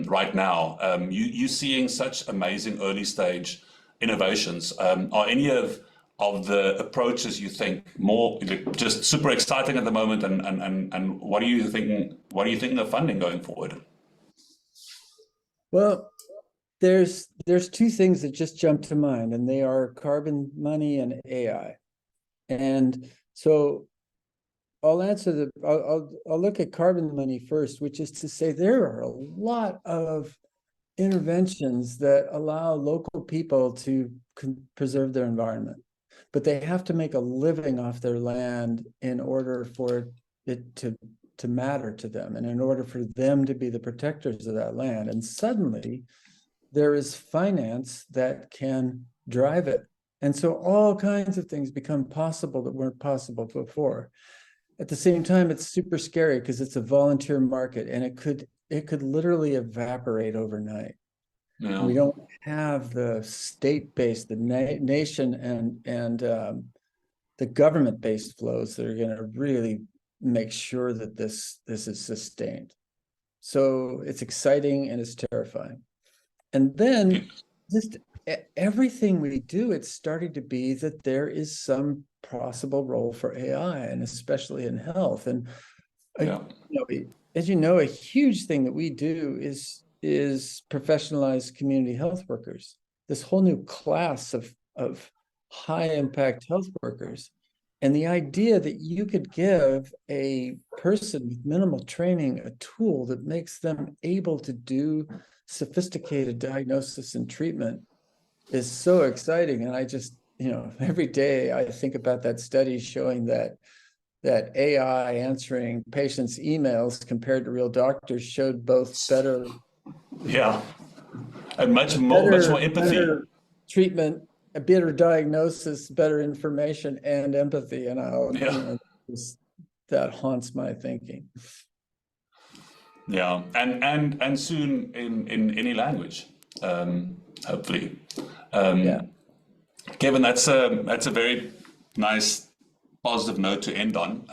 right now? You're seeing such amazing early stage innovations. Are any of the approaches you think more just super exciting at the moment, and what are you thinking of funding going forward? Well, there's two things that just jump to mind, and they are carbon money and AI. And so I'll look at carbon money first, which is to say there are a lot of interventions that allow local people to preserve their environment, but they have to make a living off their land in order for it to matter to them, and in order for them to be the protectors of that land. And suddenly there is finance that can drive it. And so all kinds of things become possible that weren't possible before. At the same time, it's super scary because it's a volunteer market, and it could literally evaporate overnight. Yeah. We don't have the state-based, the nation and the government-based flows that are going to really make sure that this is sustained. So it's exciting and it's terrifying. And then just everything we do, it's starting to be that there is some possible role for AI, and especially in health. And as you know, a huge thing that we do is professionalized community health workers. This whole new class of high impact health workers. And the idea that you could give a person with minimal training a tool that makes them able to do sophisticated diagnosis and treatment is so exciting. And I just, every day I think about that study showing that AI answering patients' emails compared to real doctors showed both better. Yeah. And much more empathy. Better treatment, a better diagnosis, better information, and empathy. And that haunts my thinking. Yeah, and soon in any language, hopefully. Kevin, that's a very nice positive note to end on.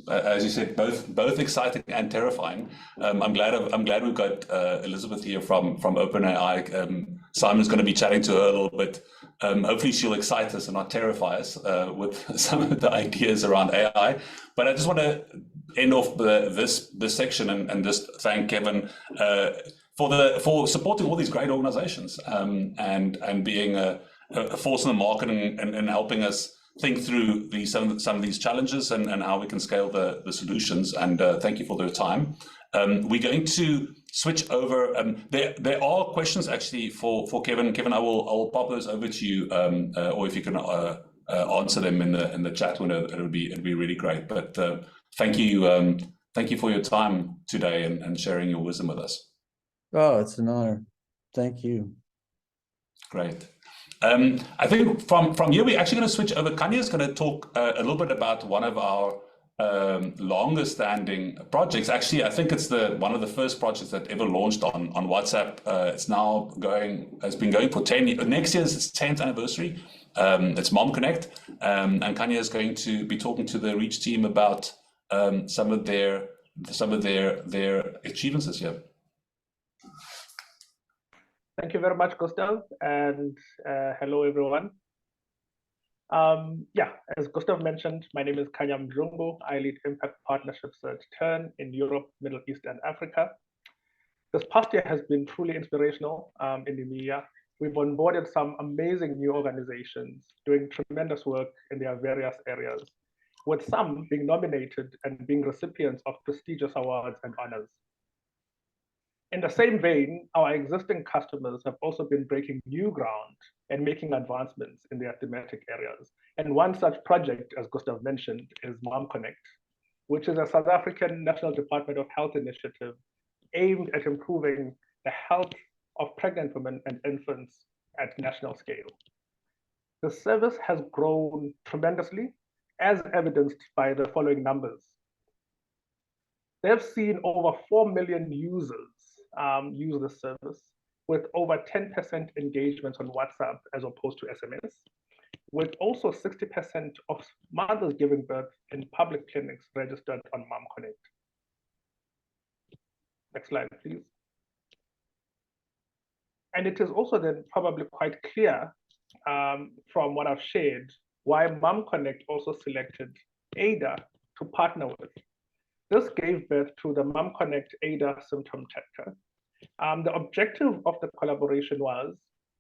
As you said, both exciting and terrifying. I'm glad we've got Elizabeth here from OpenAI. Simon's going to be chatting to her a little bit. Hopefully she'll excite us and not terrify us with some of the ideas around AI. But I just want to end off this section and just thank Kevin for supporting all these great organizations and being a force in the market and helping us think through some of these challenges and how we can scale the solutions. And thank you for their time. We're going to switch over. There are questions actually for Kevin. Kevin, I will pop those over to you, or if you can answer them in the chat window, it'd be really great. But thank you for your time today and sharing your wisdom with us. Oh, it's an honor. Thank you. Great. I think from here, we're actually going to switch over. Kanya is going to talk a little bit about one of our longest standing projects. Actually, I think it's one of the first projects that ever launched on WhatsApp. It's now has been going for 10 years. Next year's its 10th anniversary. It's Mom Connect. And Kanya is going to be talking to the Reach team about some of their achievements this year. Thank you very much, Gustav, and hello, everyone. As Gustav mentioned, my name is Kanya Mdlungu. I lead Impact Partnerships at Turn in Europe, Middle East, and Africa. This past year has been truly inspirational in EMEA. We've onboarded some amazing new organizations doing tremendous work in their various areas, with some being nominated and being recipients of prestigious awards and honors. In the same vein, our existing customers have also been breaking new ground and making advancements in their thematic areas. And one such project, as Gustav mentioned, is MomConnect, which is a South African National Department of Health initiative aimed at improving the health of pregnant women and infants at national scale. The service has grown tremendously, as evidenced by the following numbers. They've seen over 4 million users use the service, with over 10% engagement on WhatsApp as opposed to SMS, with also 60% of mothers giving birth in public clinics registered on MomConnect. Next slide, please. And it is also then probably quite clear from what I've shared why MomConnect also selected ADA to partner with. This gave birth to the MomConnect ADA symptom checker. The objective of the collaboration was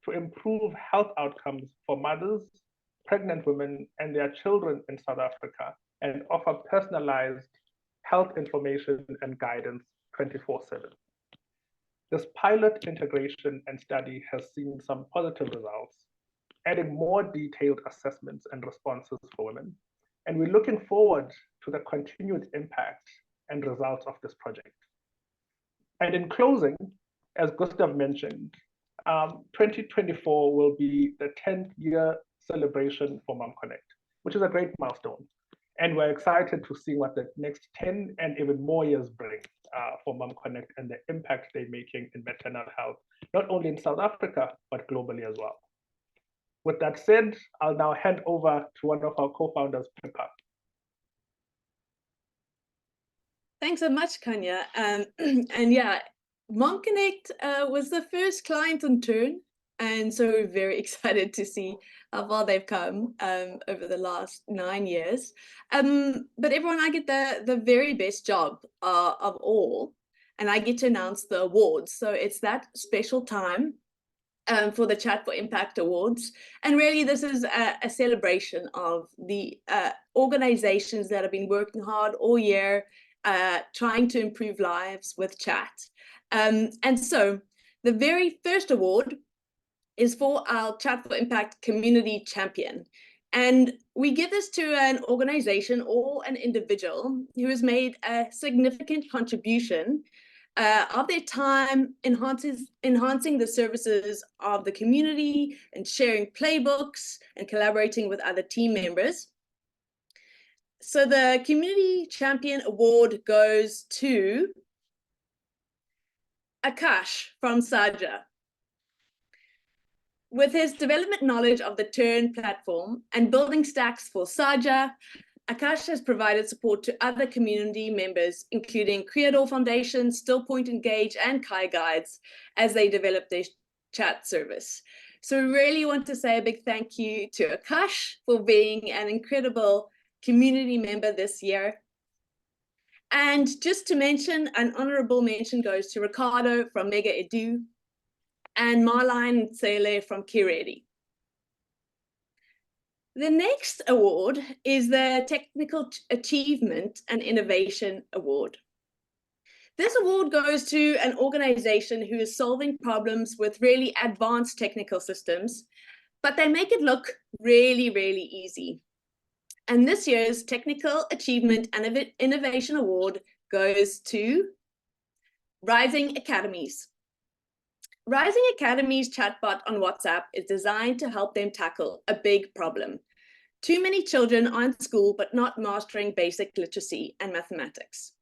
to improve health outcomes for mothers, pregnant women, and their children in South Africa, and offer personalized health information and guidance 24/7. This pilot integration and study has seen some positive results, adding more detailed assessments and responses for women. And we're looking forward to the continued impact and results of this project. And in closing, as Gustav mentioned, 2024 will be the 10th year celebration for MomConnect, which is a great milestone. And we're excited to see what the next 10 and even more years bring for MomConnect and the impact they're making in maternal health, not only in South Africa, but globally as well. With that said, I'll now hand over to one of our co-founders, Pippa. Thanks so much, Kanya. And yeah, MomConnect was the first client on Turn. And so we're very excited to see how far they've come over the last 9 years. But everyone, I get the very best job of all, and I get to announce the awards. So it's that special time for the Chat for Impact Awards. And really, this is a celebration of the organizations that have been working hard all year, trying to improve lives with chat. And so the very first award is for our Chat for Impact Community Champion. And we give this to an organization or an individual who has made a significant contribution of their time enhancing the services of the community and sharing playbooks and collaborating with other team members. So the Community Champion Award goes to Akash from Saja. With his development knowledge of the Turn platform and building stacks for Saja, Akash has provided support to other community members, including Creador Foundation, Stillpoint Engage, and Kai Guides, as they develop their chat service. So we really want to say a big thank you to Akash for being an incredible community member this year. And just to mention, an honorable mention goes to Ricardo from Mega Edu, and Marlene Sele from Kiredi. The next award is the Technical Achievement and Innovation Award. This award goes to an organization who is solving problems with really advanced technical systems, but they make it look really, really easy. And this year's Technical Achievement and Innovation Award goes to Rising Academies. Rising Academy's chatbot on WhatsApp is designed to help them tackle a big problem. Too many children are in school but not mastering basic literacy and mathematics.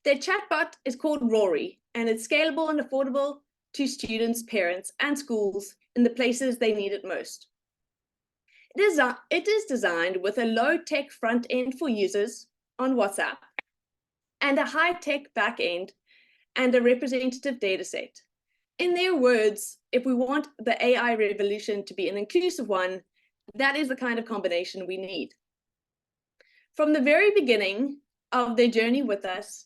Their chatbot is called Rory, and it's scalable and affordable to students, parents, and schools in the places they need it most. It is designed with a low-tech front end for users on WhatsApp and a high-tech back end and a representative dataset. In their words, if we want the AI revolution to be an inclusive one, that is the kind of combination we need. From the very beginning of their journey with us,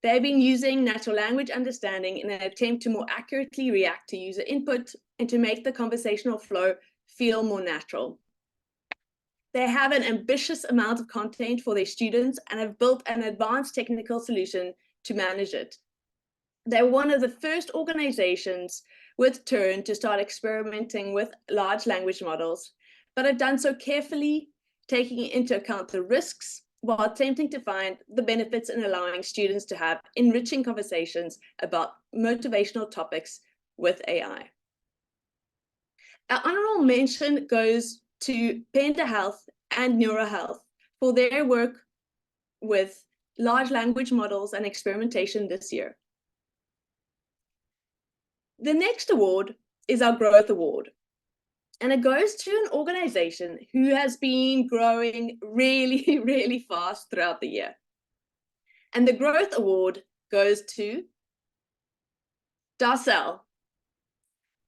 they've been using natural language understanding in an attempt to more accurately react to user input and to make the conversational flow feel more natural. They have an ambitious amount of content for their students and have built an advanced technical solution to manage it. They're one of the first organizations with Turn to start experimenting with large language models, but have done so carefully, taking into account the risks while attempting to find the benefits in allowing students to have enriching conversations about motivational topics with AI. Our honorable mention goes to Penta Health and NeuroHealth for their work with large language models and experimentation this year. The next award is our Growth Award, and it goes to an organization who has been growing really, really fast throughout the year. And the Growth Award goes to Darcel.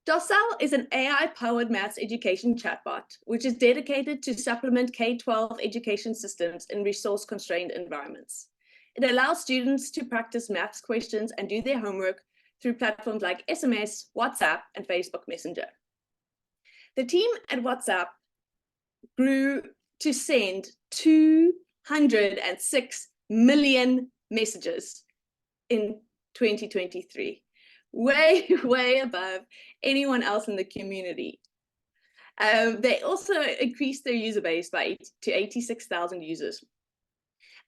Darcel is an AI-powered maths education chatbot, which is dedicated to supplement K-12 education systems in resource-constrained environments. It allows students to practice maths questions and do their homework through platforms like SMS, WhatsApp, and Facebook Messenger. The team at WhatsApp grew to send 206 million messages in 2023, way above anyone else in the community. They also increased their user base to 86,000 users.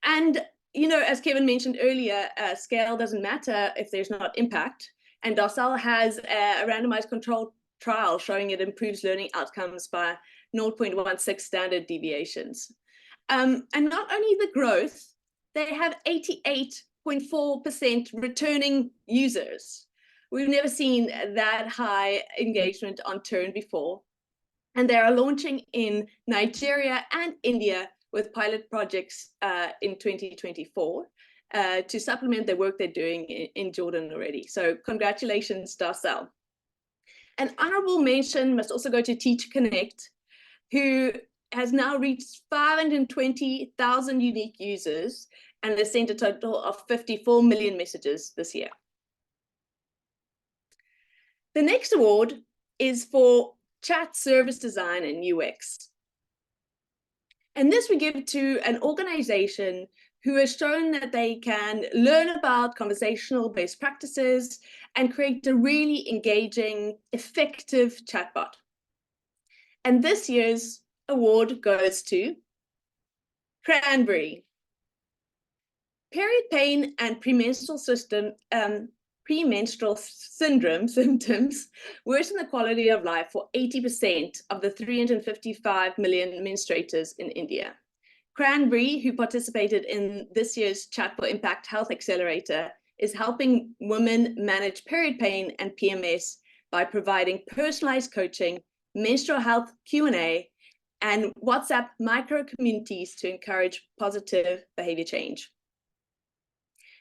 And as Kevin mentioned earlier, scale doesn't matter if there's not impact. And Darcel has a randomized controlled trial showing it improves learning outcomes by 0.16 standard deviations. And not only the growth, they have 88.4% returning users. We've never seen that high engagement on Turn before. And they are launching in Nigeria and India with pilot projects in 2024 to supplement the work they're doing in Jordan already. So congratulations, Darcel. An honorable mention must also go to Teacher Connect, who has now reached 520,000 unique users and has sent a total of 54 million messages this year. The next award is for chat service design and UX. And this we give to an organization who has shown that they can learn about conversational best practices and create a really engaging, effective chatbot. And this year's award goes to Cranberry. Period pain and premenstrual syndrome symptoms worsen the quality of life for 80% of the 355 million menstruators in India. Cranberry, who participated in this year's Chat for Impact Health Accelerator, is helping women manage period pain and PMS by providing personalized coaching, menstrual health Q&A, and WhatsApp micro communities to encourage positive behavior change.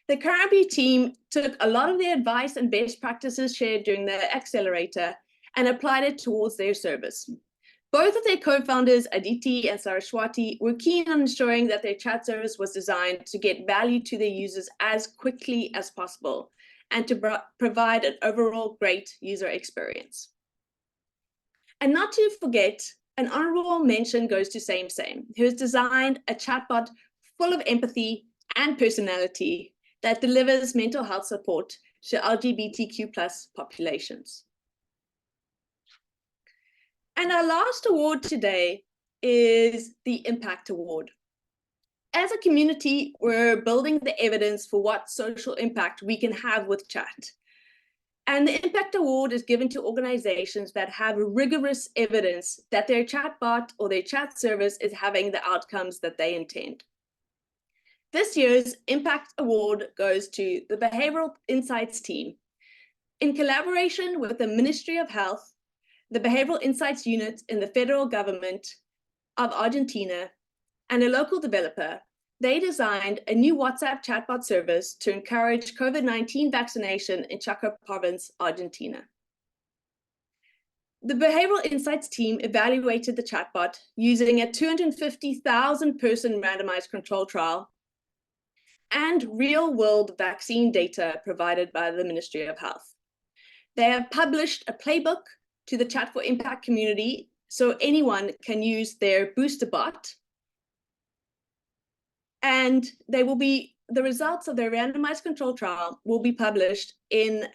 The Cranberry team took a lot of the advice and best practices shared during the accelerator and applied it towards their service. Both of their co-founders, Aditi and Saraswati, were keen on ensuring that their chat service was designed to get value to their users as quickly as possible and to provide an overall great user experience. And not to forget, an honorable mention goes to SameSame, who has designed a chatbot full of empathy and personality that delivers mental health support to LGBTQ+ populations. And our last award today is the Impact Award. As a community, we're building the evidence for what social impact we can have with chat. And the Impact Award is given to organizations that have rigorous evidence that their chatbot or their chat service is having the outcomes that they intend. This year's Impact Award goes to the Behavioral Insights team. In collaboration with the Ministry of Health, the Behavioral Insights Unit in the federal government of Argentina, and a local developer, they designed a new WhatsApp chatbot service to encourage COVID-19 vaccination in Chaco province, Argentina. The Behavioral Insights team evaluated the chatbot using a 250,000 person randomized control trial and real-world vaccine data provided by the Ministry of Health. They have published a playbook to the Chat for Impact community so anyone can use their booster bot. And they will be the results of their randomized control trial will be published in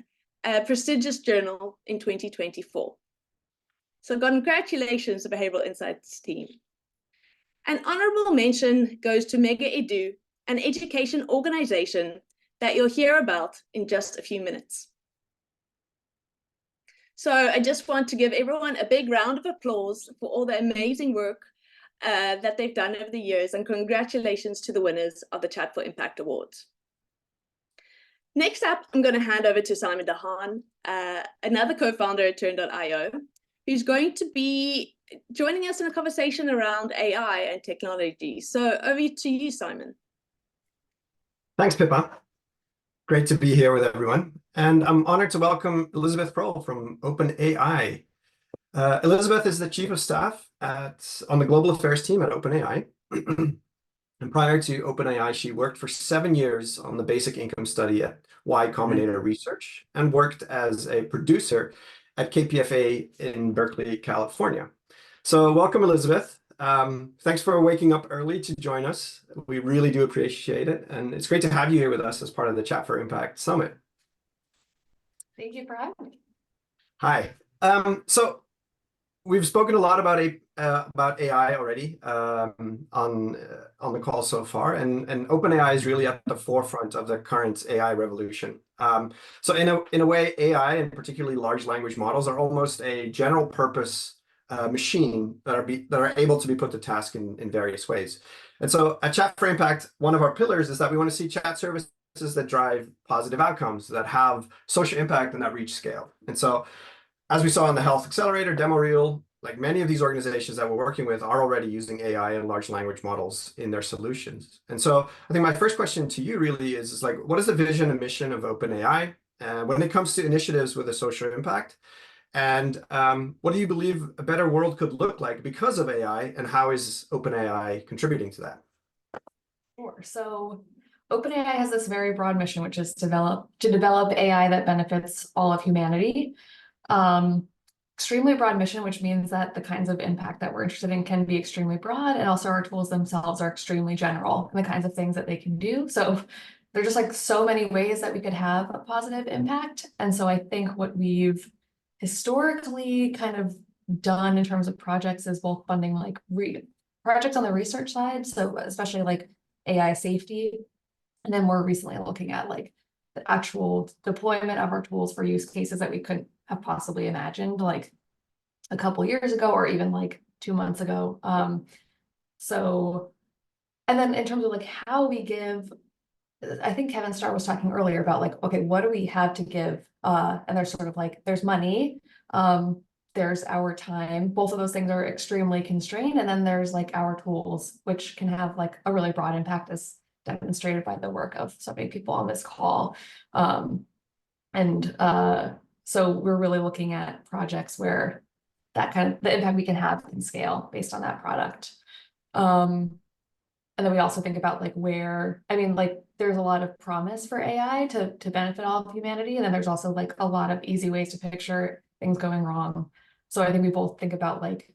a prestigious journal in 2024. So congratulations to Behavioral Insights team. An honorable mention goes to Mega Edu, an education organization that you'll hear about in just a few minutes. So I just want to give everyone a big round of applause for all the amazing work that they've done over the years, and congratulations to the winners of the Chat for Impact Awards. Next up, I'm going to hand over to Simon DeHaan, another co-founder at Turn.io, who's going to be joining us in a conversation around AI and technology. So over to you, Simon. Thanks, Pippa. Great to be here with everyone. And I'm honored to welcome Elizabeth Kroll from OpenAI. Elizabeth is the Chief of Staff on the Global Affairs team at OpenAI. And prior to OpenAI, she worked for 7 years on the basic income study at Y Combinator Research and worked as a producer at KPFA in Berkeley, California. So welcome, Elizabeth. Thanks for waking up early to join us. We really do appreciate it. And it's great to have you here with us as part of the Chat for Impact Summit. Thank you for having me. Hi. So we've spoken a lot about AI already on the call so far, and OpenAI is really at the forefront of the current AI revolution. So in a way, AI and particularly large language models are almost a general purpose machine that are able to be put to task in various ways. And so at Chat for Impact, one of our pillars is that we want to see chat services that drive positive outcomes, that have social impact, and that reach scale. And so as we saw in the Health Accelerator demo reel, like many of these organizations that we're working with are already using AI and large language models in their solutions. And so I think my first question to you really is like, what is the vision and mission of OpenAI when it comes to initiatives with a social impact? And what do you believe a better world could look like because of AI, and how is OpenAI contributing to that? Sure. So OpenAI has this very broad mission, which is to develop AI that benefits all of humanity. Extremely broad mission, which means that the kinds of impact that we're interested in can be extremely broad, and also our tools themselves are extremely general in the kinds of things that they can do. So there's just like so many ways that we could have a positive impact. And so I think what we've historically kind of done in terms of projects is both funding like projects on the research side, so especially like AI safety, and then more recently looking at like the actual deployment of our tools for use cases that we couldn't have possibly imagined like a couple years ago or even like 2 months ago. So, and then in terms of like how we give, I think Kevin Starr was talking earlier about like, okay, what do we have to give? And there's sort of like, there's money, there's our time. Both of those things are extremely constrained. And then there's like our tools, which can have like a really broad impact, as demonstrated by the work of so many people on this call. So we're really looking at projects where that kind of the impact we can have can scale based on that product. And then we also think about like where, I mean, like there's a lot of promise for AI to benefit all of humanity. And then there's also like a lot of easy ways to picture things going wrong. So I think we both think about like,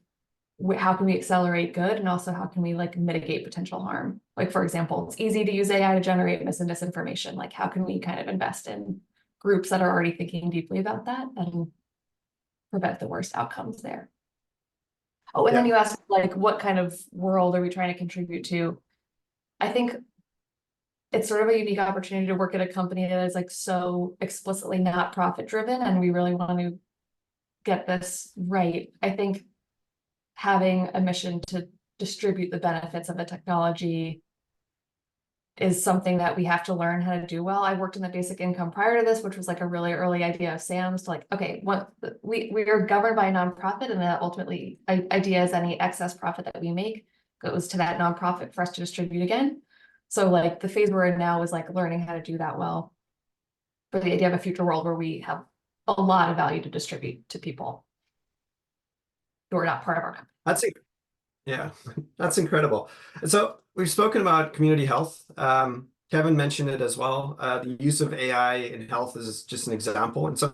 how can we accelerate good, and also how can we like mitigate potential harm? Like, for example, it's easy to use AI to generate mis and disinformation. Like, how can we kind of invest in groups that are already thinking deeply about that and prevent the worst outcomes there? Oh, and then you asked like, what kind of world are we trying to contribute to? I think it's sort of a unique opportunity to work at a company that is like so explicitly not profit driven, and we really want to get this right. I think having a mission to distribute the benefits of the technology is something that we have to learn how to do well. I worked in the basic income prior to this, which was like a really early idea of Sam's to like, okay, what we are governed by a nonprofit, and that ultimately idea is any excess profit that we make goes to that nonprofit for us to distribute again. So like the phase we're in now is like learning how to do that well, for the idea of a future world where we have a lot of value to distribute to people who are not part of our company. That's incredible. And so we've spoken about community health. Kevin mentioned it as well. The use of AI in health is just an example. And so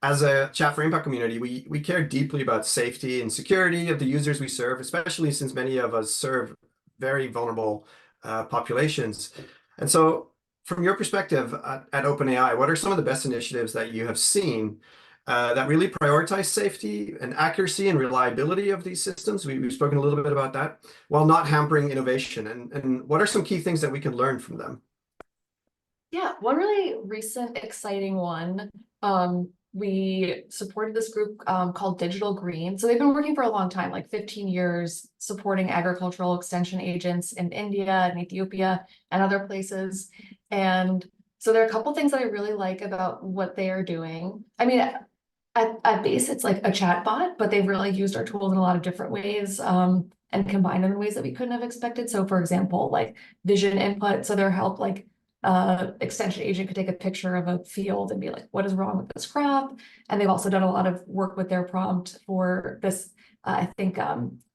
as a Chat for Impact community, we care deeply about safety and security of the users we serve, especially since many of us serve very vulnerable populations. And so from your perspective at OpenAI, what are some of the best initiatives that you have seen that really prioritize safety and accuracy and reliability of these systems? We've spoken a little bit about that, while not hampering innovation. And what are some key things that we can learn from them? Yeah, one really recent exciting one, we supported this group called Digital Green. So they've been working for a long time, like 15 years, supporting agricultural extension agents in India and Ethiopia and other places. And so there are a couple things that I really like about what they are doing. I mean, at base, it's like a chat bot, but they've really used our tools in a lot of different ways and combined them in ways that we couldn't have expected. So for example, like vision input, so their help, like extension agent could take a picture of a field and be like, what is wrong with this crop? And they've also done a lot of work with their prompt for this. I think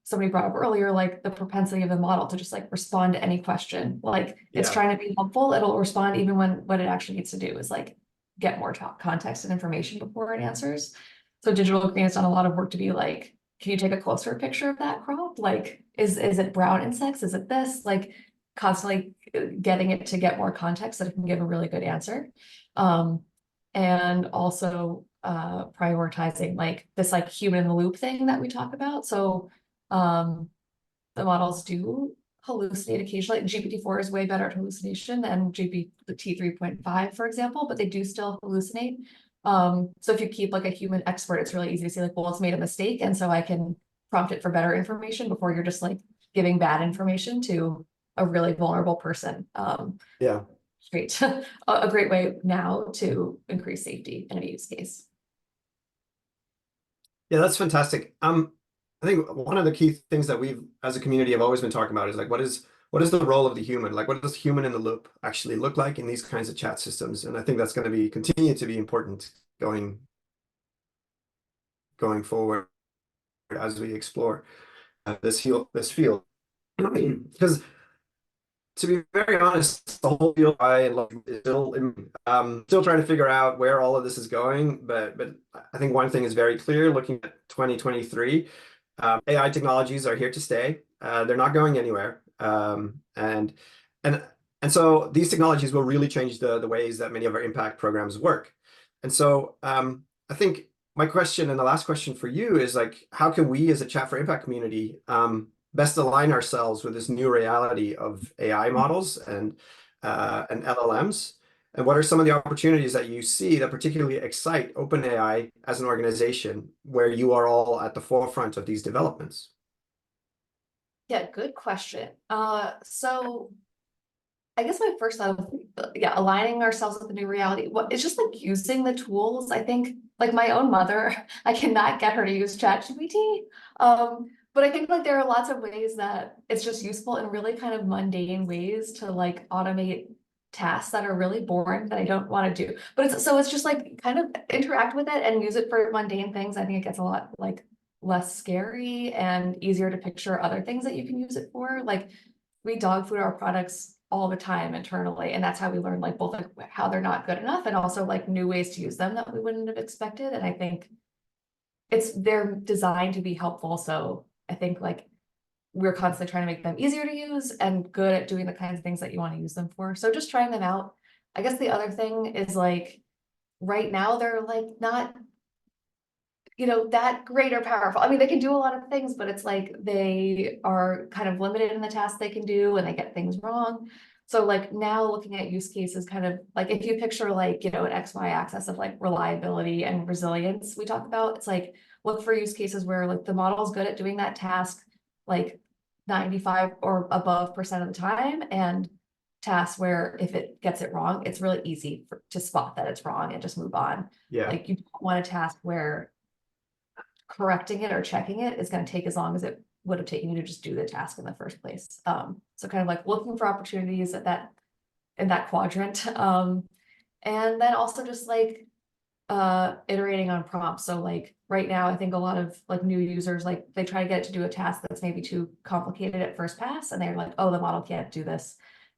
somebody brought up earlier, like the propensity of the model to just like respond to any question. Like it's trying to be helpful. It'll respond even when what it actually needs to do is like get more context and information before it answers. So Digital Green has done a lot of work to be like, can you take a closer picture of that crop? Like, is it brown insects? Is it this? Like constantly getting it to get more context so that it can give a really good answer. And also prioritizing like this like human in the loop thing that we talk about. So the models do hallucinate occasionally. GPT-4 is way better at hallucination than GPT 3.5, for example, but they do still hallucinate. So if you keep like a human expert, it's really easy to see like, well, it's made a mistake. And so I can prompt it for better information before you're just like giving bad information to a really vulnerable person. Yeah. Great. A great way now to increase safety in a use case. Yeah, that's fantastic. I think one of the key things that we've, as a community, have always been talking about is like, what is the role of the human? Like, what does human in the loop actually look like in these kinds of chat systems? And I think that's going to continue to be important going forward as we explore this field. Because to be very honest, the whole field is still trying to figure out where all of this is going. But I think one thing is very clear looking at 2023, AI technologies are here to stay. They're not going anywhere. And so these technologies will really change the ways that many of our impact programs work. And so I think my question and the last question for you is like, how can we as a Chat for Impact community best align ourselves with this new reality of AI models and LLMs? And what are some of the opportunities that you see that particularly excite OpenAI as an organization where you are all at the forefront of these developments? Yeah, good question. So I guess my first thought of, aligning ourselves with the new reality. It's just like using the tools. I think like my own mother, I cannot get her to use ChatGPT. But I think like there are lots of ways that it's just useful in really kind of mundane ways to like automate tasks that are really boring that I don't want to do. But it's just like kind of interact with it and use it for mundane things. I think it gets a lot like less scary and easier to picture other things that you can use it for. Like we dog food our products all the time internally, and that's how we learn like both like how they're not good enough and also like new ways to use them that we wouldn't have expected. And I think they're designed to be helpful. So I think like we're constantly trying to make them easier to use and good at doing the kinds of things that you want to use them for. So just trying them out. I guess the other thing is like right now they're like not, that great or powerful. I mean, they can do a lot of things, but it's like they are kind of limited in the tasks they can do and they get things wrong. So like now looking at use cases kind of like if you picture like, an XY axis of like reliability and resilience we talk about, it's like look for use cases where like the model is good at doing that task like 95 or above % of the time, and tasks where if it gets it wrong, it's really easy to spot that it's wrong and just move on. Yeah. Like you don't want a task where correcting it or checking it is going to take as long as it would have taken you to just do the task in the first place. So kind of like looking for opportunities in that quadrant. And then also just like iterating on prompts. So like right now, I think a lot of like new users, like they try to get it to do a task that's maybe too complicated at first pass. And they're like, oh, the model can't do this.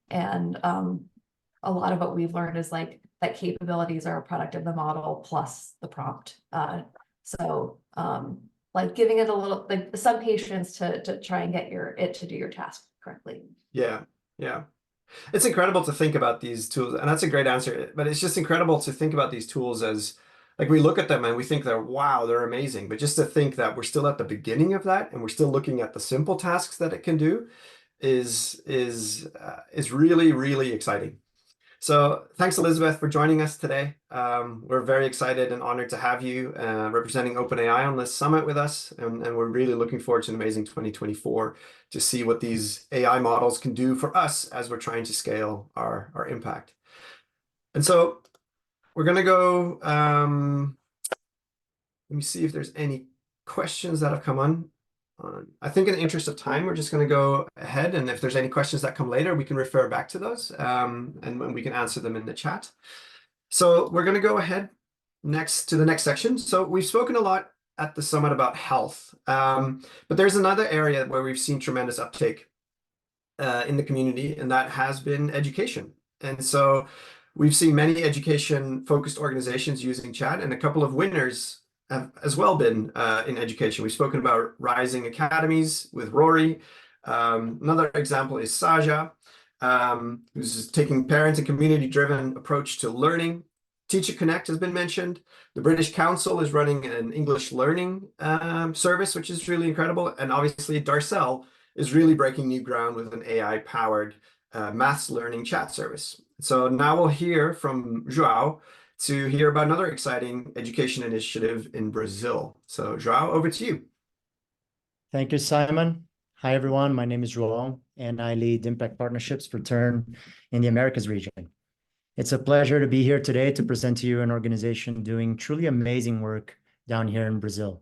And a lot of what we've learned is like that capabilities are a product of the model plus the prompt. So like giving it a little, like some patience to try and get it to do your task correctly. Yeah. It's incredible to think about these tools, and that's a great answer. But it's just incredible to think about these tools as, like, we look at them and we think they're, wow, they're amazing. But just to think that we're still at the beginning of that, and we're still looking at the simple tasks that it can do, is really, really exciting. So thanks, Elizabeth, for joining us today. We're very excited and honored to have you representing OpenAI on this summit with us. And we're really looking forward to an amazing 2024 to see what these AI models can do for us as we're trying to scale our impact. And so we're going to go, let me see if there's any questions that have come on. I think in the interest of time, we're just going to go ahead, and if there's any questions that come later, we can refer back to those, and we can answer them in the chat. So we're going to go ahead next to the next section. So we've spoken a lot at the summit about health, but there's another area where we've seen tremendous uptake in the community, and that has been education. And so we've seen many education-focused organizations using chat, and a couple of winners have as well been in education. We've spoken about Rising Academies with Rory. Another example is Saja, who's taking parent and community-driven approach to learning. Teacher Connect has been mentioned. The British Council is running an English learning service, which is really incredible. And obviously, Darcel is really breaking new ground with an AI-powered maths learning chat service. So now we'll hear from João to hear about another exciting education initiative in Brazil. So João, over to you. Thank you, Simon. Hi, everyone. My name is João, and I lead Impact Partnerships for Turn in the Americas region. It's a pleasure to be here today to present to you an organization doing truly amazing work down here in Brazil.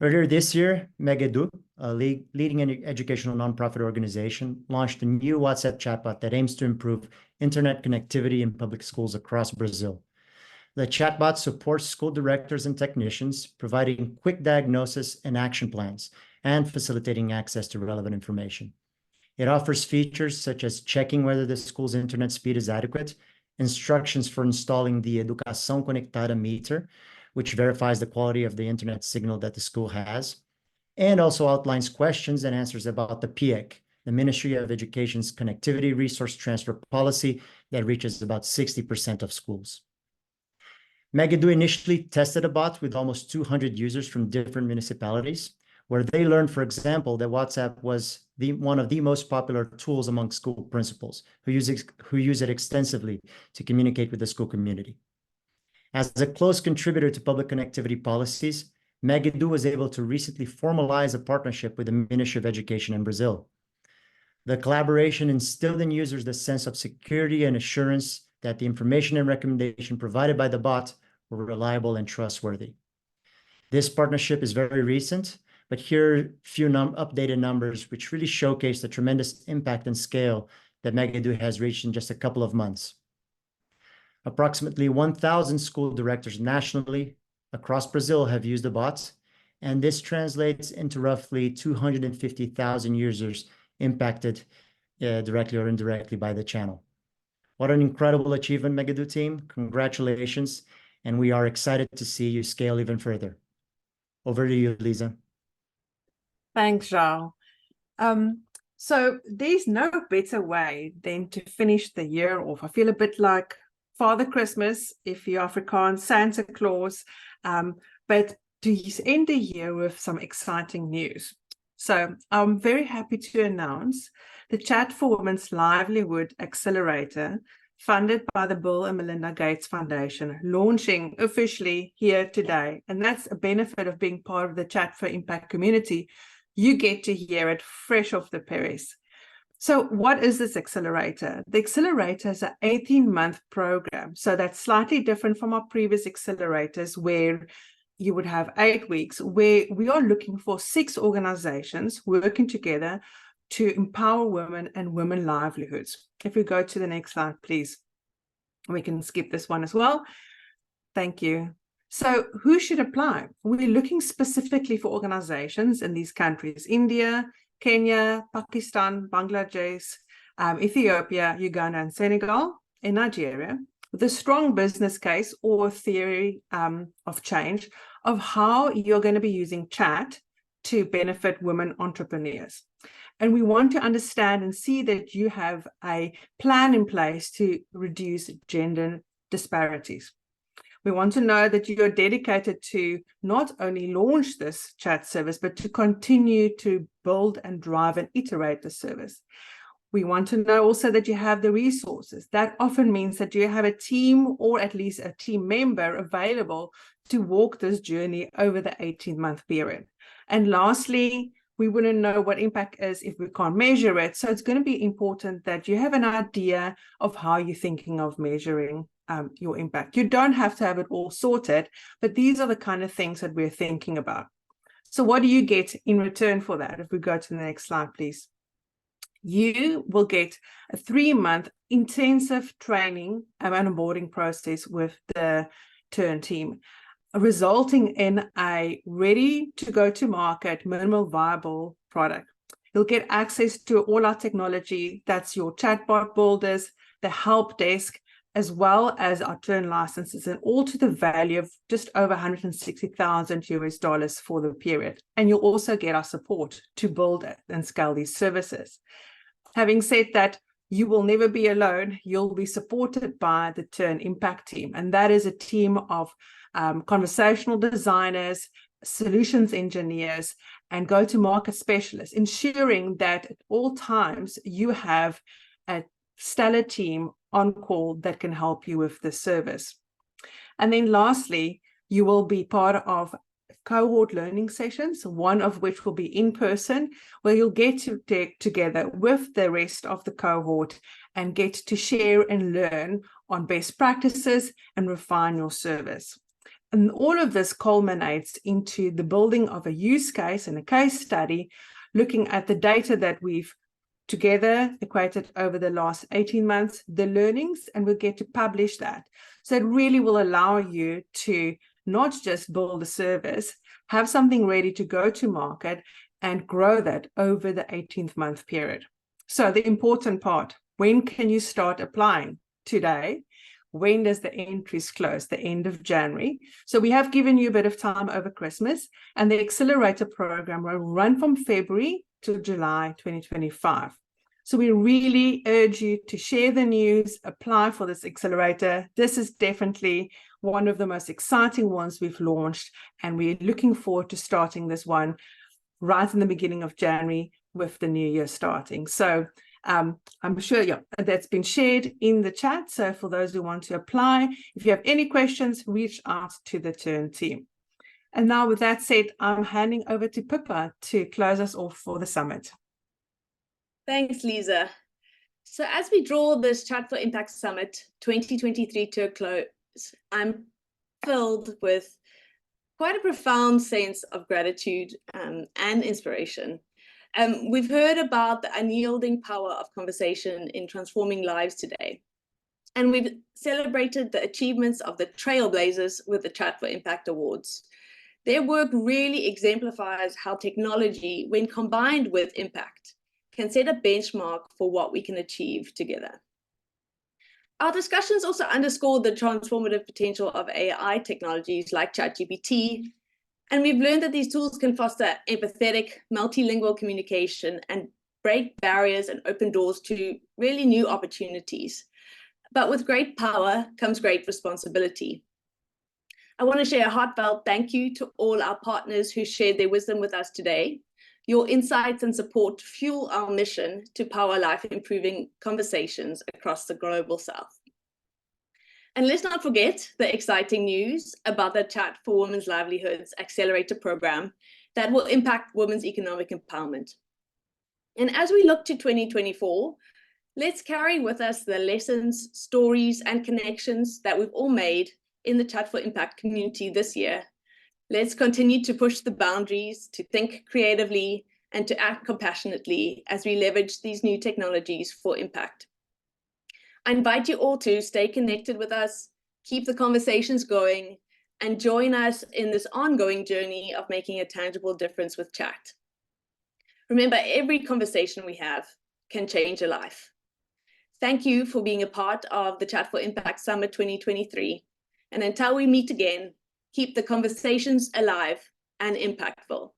Earlier this year, Megedu, a leading educational nonprofit organization, launched a new WhatsApp chatbot that aims to improve internet connectivity in public schools across Brazil. The chatbot supports school directors and technicians, providing quick diagnosis and action plans, and facilitating access to relevant information. It offers features such as checking whether the school's internet speed is adequate, instructions for installing the Educação Conectada meter, which verifies the quality of the internet signal that the school has, and also outlines questions and answers about the PIEC, the Ministry of Education's connectivity resource transfer policy that reaches about 60% of schools. Megedu initially tested a bot with almost 200 users from different municipalities, where they learned, for example, that WhatsApp was one of the most popular tools among school principals who use it extensively to communicate with the school community. As a close contributor to public connectivity policies, Megedu was able to recently formalize a partnership with the Ministry of Education in Brazil. The collaboration instilled in users the sense of security and assurance that the information and recommendation provided by the bot were reliable and trustworthy. This partnership is very recent, but here are a few updated numbers which really showcase the tremendous impact and scale that Megedu has reached in just a couple of months. Approximately 1,000 school directors nationally across Brazil have used the bots, and this translates into roughly 250,000 users impacted directly or indirectly by the channel. What an incredible achievement, Megedu team. Congratulations, and we are excited to see you scale even further. Over to you, Lisa. Thanks, João. So there's no better way than to finish the year off. I feel a bit like Father Christmas, if you're Afrikaans, Santa Claus, but to end the year with some exciting news. So I'm very happy to announce the Chat for Women's Livelihood Accelerator, funded by the Bill and Melinda Gates Foundation, launching officially here today. And that's a benefit of being part of the Chat for Impact community. You get to hear it fresh off the press. So what is this accelerator? The accelerator is an 18-month program. So that's slightly different from our previous accelerators where you would have 8 weeks, where we are looking for 6 organizations working together to empower women and women livelihoods. If we go to the next slide, please. We can skip this one as well. Thank you. So who should apply? We're looking specifically for organizations in these countries: India, Kenya, Pakistan, Bangladesh, Ethiopia, Uganda, and Senegal, and Nigeria, with a strong business case or theory of change of how you're going to be using chat to benefit women entrepreneurs. And we want to understand and see that you have a plan in place to reduce gender disparities. We want to know that you are dedicated to not only launch this chat service, but to continue to build and drive and iterate the service. We want to know also that you have the resources. That often means that you have a team or at least a team member available to walk this journey over the 18-month period. And lastly, we wouldn't know what impact is if we can't measure it. So it's going to be important that you have an idea of how you're thinking of measuring your impact. You don't have to have it all sorted, but these are the kind of things that we're thinking about. So what do you get in return for that? If we go to the next slide, please. You will get a 3-month intensive training and onboarding process with the Turn team, resulting in a ready to go to market minimal viable product. You'll get access to all our technology. That's your chatbot builders, the help desk, as well as our Turn licenses, and all to the value of just over $160,000 for the period. And you'll also get our support to build and scale these services. Having said that, you will never be alone. You'll be supported by the Turn Impact team, and that is a team of conversational designers, solutions engineers, and go-to-market specialists, ensuring that at all times you have a stellar team on call that can help you with the service. And then lastly, you will be part of cohort learning sessions, one of which will be in person, where you'll get to take together with the rest of the cohort and get to share and learn on best practices and refine your service. And all of this culminates into the building of a use case and a case study, looking at the data that we've together equated over the last 18 months, the learnings, and we'll get to publish that. So it really will allow you to not just build a service, have something ready to go to market and grow that over the 18th month period. So the important part, when can you start applying? Today. When does the entries close? The end of January. So we have given you a bit of time over Christmas, and the accelerator program will run from February to July 2025. So we really urge you to share the news, apply for this accelerator. This is definitely one of the most exciting ones we've launched, and we're looking forward to starting this one right in the beginning of January with the new year starting. So I'm sure that's been shared in the chat. So for those who want to apply, if you have any questions, reach out to the Turn team. And now with that said, I'm handing over to Pippa to close us off for the summit. Thanks, Lisa. So as we draw this Chat for Impact Summit 2023 to a close, I'm filled with quite a profound sense of gratitude and inspiration. We've heard about the unyielding power of conversation in transforming lives today. And we've celebrated the achievements of the trailblazers with the Chat for Impact Awards. Their work really exemplifies how technology, when combined with impact, can set a benchmark for what we can achieve together. Our discussions also underscore the transformative potential of AI technologies like ChatGPT, and we've learned that these tools can foster empathetic, multilingual communication and break barriers and open doors to really new opportunities. But with great power comes great responsibility. I want to share a heartfelt thank you to all our partners who shared their wisdom with us today. Your insights and support fuel our mission to power life-improving conversations across the global South. And let's not forget the exciting news about the Chat for Women's Livelihoods Accelerator program that will impact women's economic empowerment. And as we look to 2024, let's carry with us the lessons, stories, and connections that we've all made in the Chat for Impact community this year. Let's continue to push the boundaries, to think creatively, and to act compassionately as we leverage these new technologies for impact. I invite you all to stay connected with us, keep the conversations going, and join us in this ongoing journey of making a tangible difference with chat. Remember, every conversation we have can change a life. Thank you for being a part of the Chat for Impact Summit 2023. And until we meet again, keep the conversations alive and impactful.